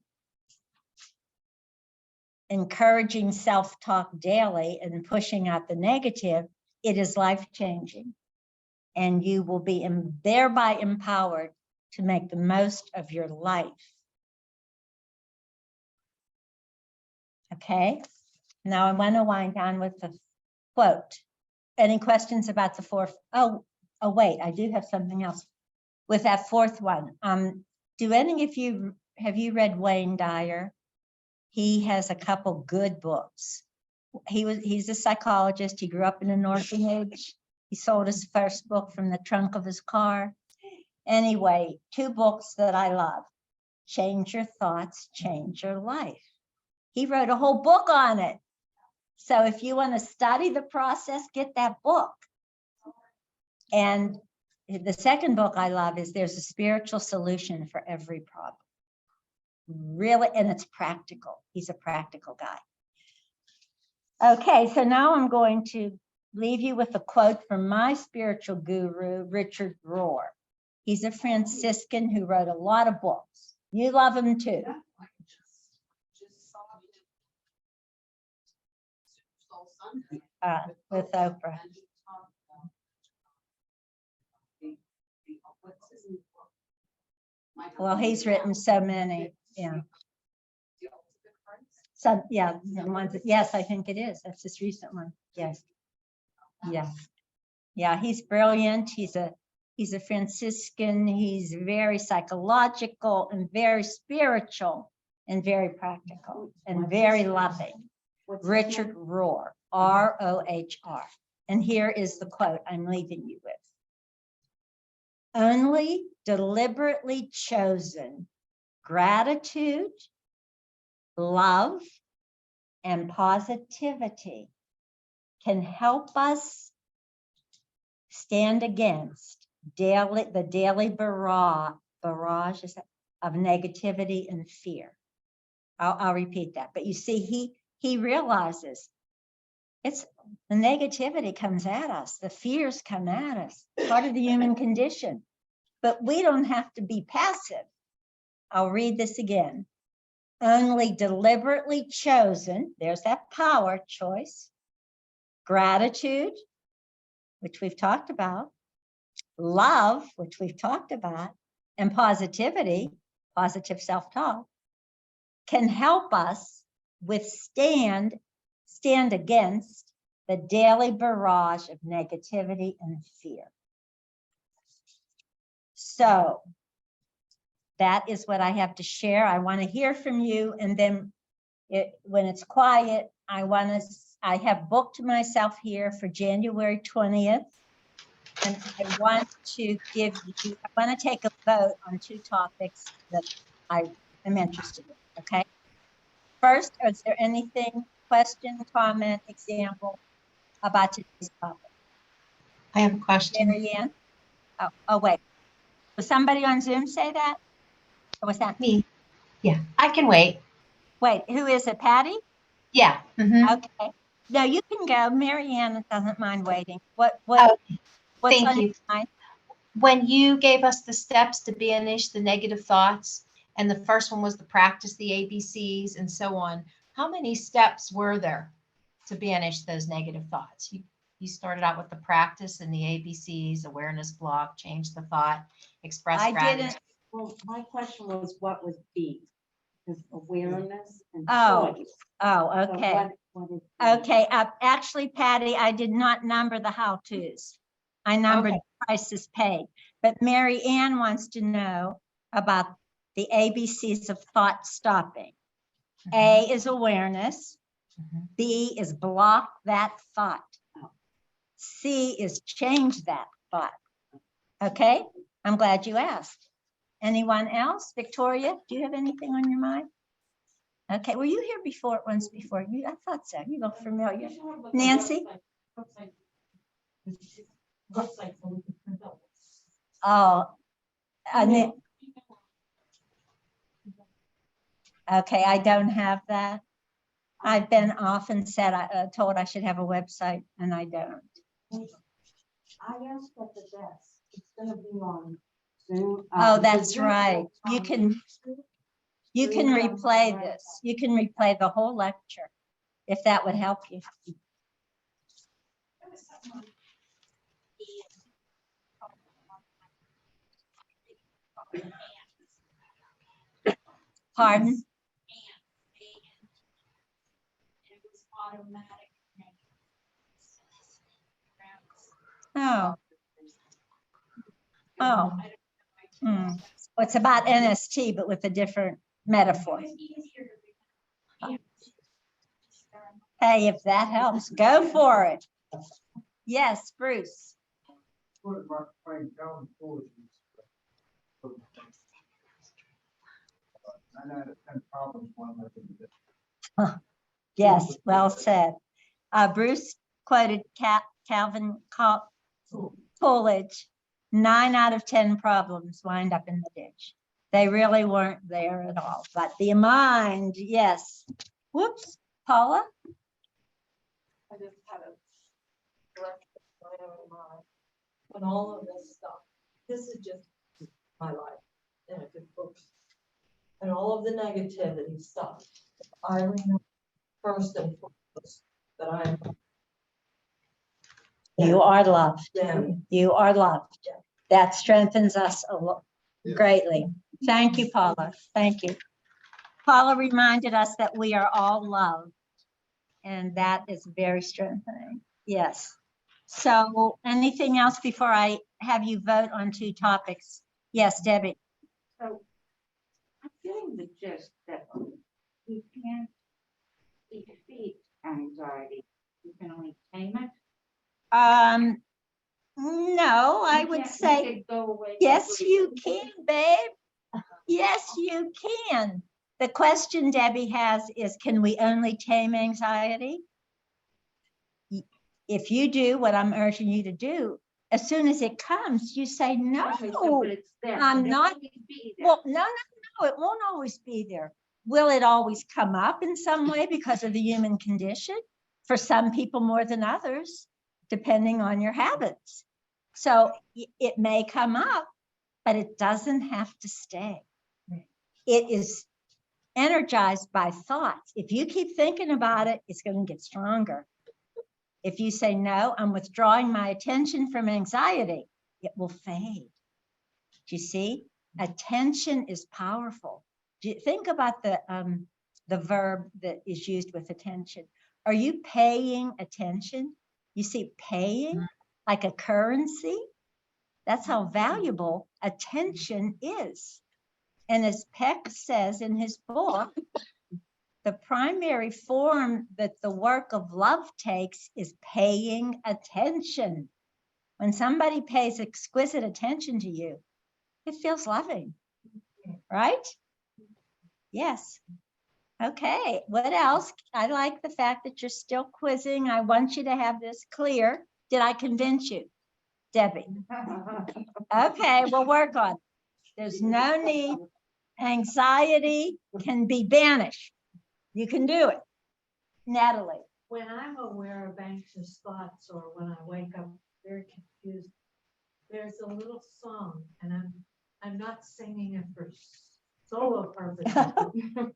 encouraging self-talk daily and pushing out the negative, it is life-changing. and you will be thereby empowered to make the most of your life. Okay, now I want to wind down with the quote. Any questions about the fourth? Oh, wait, I do have something else with that fourth one. Do any of you, have you read Wayne Dyer? He has a couple good books. He's a psychologist. He grew up in an orphanage. He sold his first book from the trunk of his car. Anyway, 2 books that I love. Change Your Thoughts, Change Your Life. He wrote a whole book on it. So if you want to study the process, get that book. And the second book I love is There's a Spiritual Solution for Every Problem. Really, and it's practical. He's a practical guy. Okay, so now I'm going to leave you with a quote from my spiritual guru, Richard Rohr. He's a Franciscan who wrote a lot of books. You love him too. Yeah, I just saw it. Super Soul Sunday. With Oprah. And he talked about what's his new book? Well, he's written so many. Yeah. The Ultimate Prince. So, yeah, the ones that, yes, I think it is. That's his recent one. Yes. Yeah. Yeah, he's brilliant. He's a Franciscan. He's very psychological and very spiritual and very practical and very loving. Richard Rohr, R-O-H-R. And here is the quote I'm leaving you with. Only deliberately chosen gratitude, love, and positivity can help us stand against the daily barrage of negativity and fear. I'll repeat that. But you see, he realizes it's the negativity comes at us, the fears come at us, part of the human condition. But we don't have to be passive. I'll read this again. Only deliberately chosen, there's that power choice, gratitude, which we've talked about, love, which we've talked about, and positivity, positive self-talk, can help us stand against the daily barrage of negativity and fear. So that is what I have to share. I want to hear from you. And then when it's quiet, I have booked myself here for January 20th. And I want to take a vote on 2 topics that I am interested in, okay? First, is there anything, question, comment, example about today's topic? I have a question. Mary Ann? Oh, wait. Was somebody on Zoom say that? Or was that Me. Yeah, I can wait. Wait, who is it, Patty? Yeah. Okay. No, you can go. Mary Ann doesn't mind waiting. What's Thank on you. your mind? When you gave us the steps to banish the negative thoughts, and the first one was to practice the ABCs and so on, how many steps were there to banish those negative thoughts? You started out with the practice and the ABCs, awareness block, change the thought, express gratitude. Well, my question was, what was B? Because awareness and Oh. choice. Oh, So okay. what is B? Okay. Actually, Patty, I did not number the how-tos. I numbered Okay. prices paid. But Mary Ann wants to know about the ABCs of thought stopping. A is awareness. B is block that thought. C is change that thought. Okay, I'm glad you asked. Anyone else? Victoria, do you have anything on your mind? Okay, were you here once before? I thought so. You look familiar. Nancy? Website so we can print out. Oh, okay, I don't have that. I've been often told I should have a website, and I don't. I asked at the desk, it's gonna be on Zoom. Oh, that's right. You can replay this. You can replay the whole lecture, if that would help you. Pardon? And it was automatic. Oh. Oh. Hmm. Well, it's about NST, but with a different metaphor. Hey, if that helps, go for it. Yes, Bruce. Yes, well said. Bruce quoted Calvin Coolidge, 9 out of 10 problems wind up in the ditch. They really weren't there at all, but the mind, yes. Whoops, Paula? I just had a direct my own mind. When all of this stuff, this is just my life in a good book. And all of the negativity stuff, I remember first and foremost that I You are loved. am. You are loved. That strengthens us greatly. Thank you, Paula. Thank you. Paula reminded us that we are all loved, and that is very strengthening. Yes. So anything else before I have you vote on 2 topics? Yes, Debbie. So I'm getting the gist that you can't defeat anxiety. You can only tame it. No, I You would can't say, make it go away yes, you completely. can, babe. Yes, you can. The question Debbie has is, can we only tame anxiety? If you do what I'm urging you to do, as soon as it comes, you say, no, Okay, so, but it's there. I'm It'll not- always be there. well, no, it won't always be there. Will it always come up in some way because of the human condition? For some people more than others, depending on your habits. So it may come up, but it doesn't have to stay. It is energized by thoughts. If you keep thinking about it, it's going to get stronger. If you say, no, I'm withdrawing my attention from anxiety, it will fade. Do you see? Attention is powerful. Do you think about the verb that is used with attention? Are you paying attention? You see, paying like a currency? That's how valuable attention is. And as Peck says in his book, the primary form that the work of love takes is paying attention. When somebody pays exquisite attention to you, it feels loving, right? Yes. Okay, what else? I like the fact that you're still quizzing. I want you to have this clear. Did I convince you, Debbie? Okay, we'll work on it. There's no need. Anxiety can be banished. You can do it. Natalie. When I'm aware of anxious thoughts or when I wake up very confused, there's a little song, and I'm not singing it for solo purposes.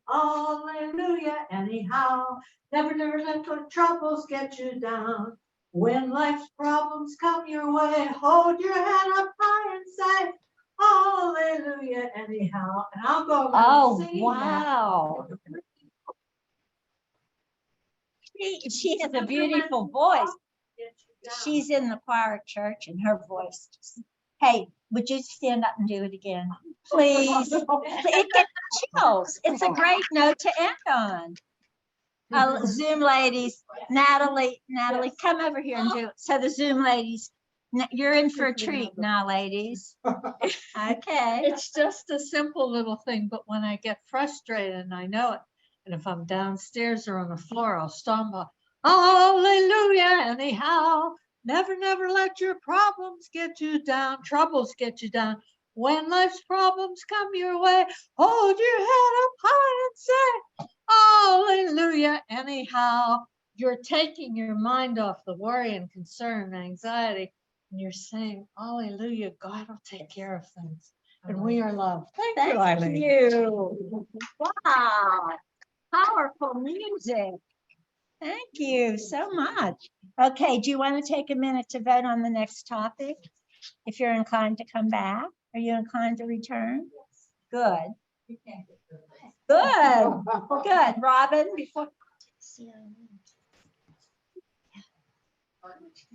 Hallelujah, anyhow. Never let the troubles get you down. When life's problems come your way, hold your head up high and say, hallelujah, anyhow. And I'll go around singing Wow. She has a beautiful voice. She's in the choir at church and her voice. Hey, would you stand up and do it again? Please. It gets chills. It's a great note to end on. Zoom ladies, Natalie, come over here and do it. So the Zoom ladies, you're in for a treat now, ladies. Okay. It's just a simple little thing, but when I get frustrated and I know it, and if I'm downstairs or on the floor, I'll stumble. Hallelujah, anyhow. Never let your problems get you down, troubles get you down. When life's problems come your way, hold your head up high and say, hallelujah, anyhow. You're taking your mind off the worry and concern and anxiety, and you're saying, hallelujah, God will take care of things. And we are loved. Thank you, Eileen. You. Wow. Powerful music. Thank you so much. Okay, do you want to take a minute to vote on the next topic? If you're inclined to come back. Are you inclined to return? Good. Good. Good. Robin, before. See Eileen. Yeah.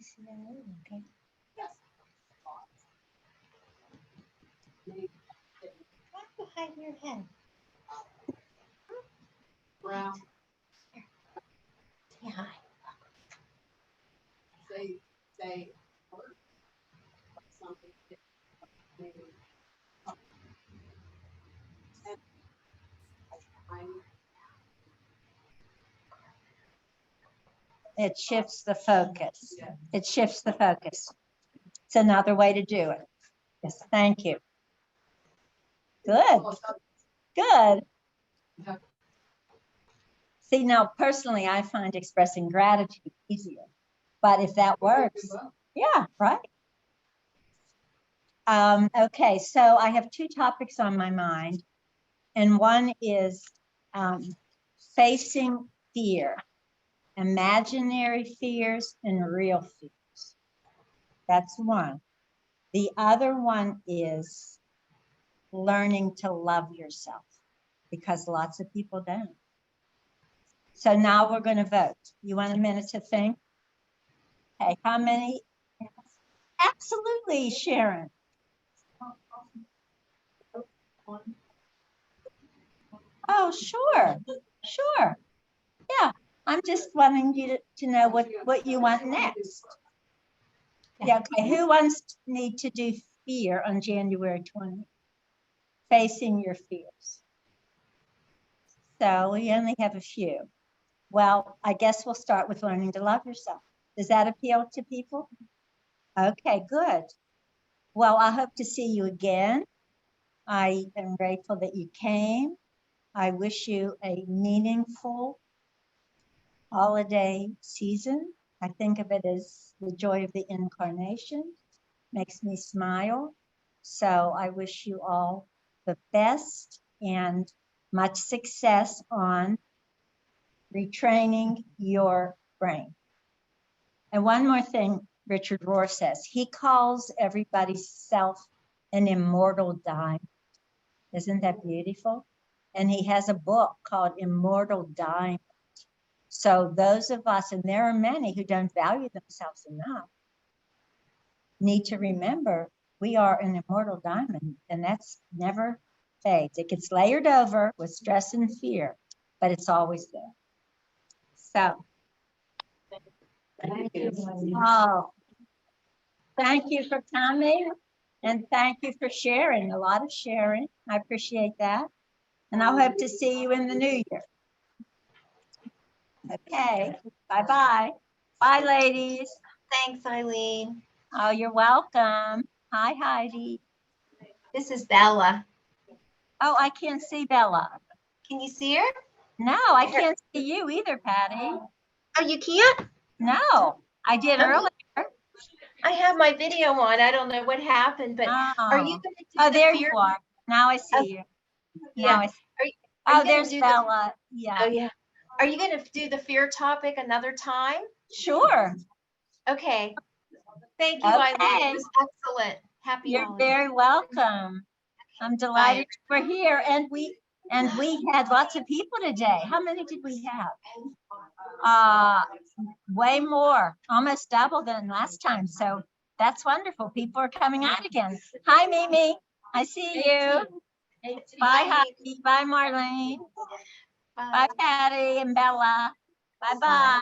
See Eileen, okay. Right behind your head. Brown, Say hi. say, or something. Maybe. And It shifts the focus. It shifts the focus. It's another way to do it. Yes, thank you. Good. Good. See, now personally, I find expressing gratitude easier. But if that works, yeah, right. Okay, so I have two topics on my mind. And one is facing fear, imaginary fears and real fears. That's one. The other one is learning to love yourself, because lots of people don't. So now we're going to vote. You want a minute to think? Okay, how many? Absolutely, Sharon. Oh, sure, sure. Yeah, I'm just wanting you to know what you want next. Yeah, okay, who need to do fear on January 20th? Facing your fears. So we only have a few. Well, I guess we'll start with learning to love yourself. Does that appeal to people? Okay, good. Well, I hope to see you again. I am grateful that you came. I wish you a meaningful holiday season. I think of it as the joy of the incarnation. Makes me smile. So I wish you all the best and much success on retraining your brain. And one more thing Richard Rohr says, he calls everybody's self an immortal diamond. Isn't that beautiful? And he has a book called Immortal Diamond. So those of us, and there are many who don't value themselves enough, need to remember we are an immortal diamond, and that's never fades. It gets layered over with stress and fear, but it's always there. So, thank you. Oh, thank you for coming, and thank you for sharing, a lot of sharing. I appreciate that. And I'll hope to see you in the new year. Okay, bye-bye. Bye, ladies. Thanks, Eileen. Oh, you're welcome. Hi, Heidi. This is Bella. Oh, I can't see Bella. Can you see her? No, I can't see you either, Patty. Oh, you can't? No, I did earlier. I have my video on. I don't know what happened, but are you Oh, going to do oh, the there fear? you are. Now I see you. Now I see. Are you Oh, gonna there's do Bella. Oh, Yeah, yeah. Are you going to do the fear topic another time? sure. Okay. Thank you, Eileen. Okay. It was excellent. Happy You're holidays. very welcome. I'm delighted we're here, and we had lots of people today. How many did we have? Way more, almost double than last time. So that's wonderful. People are coming out again. Hi, Mimi. I see you. Bye, Heidi. Bye, Marlene. Bye, Patty and Bella. Bye-bye.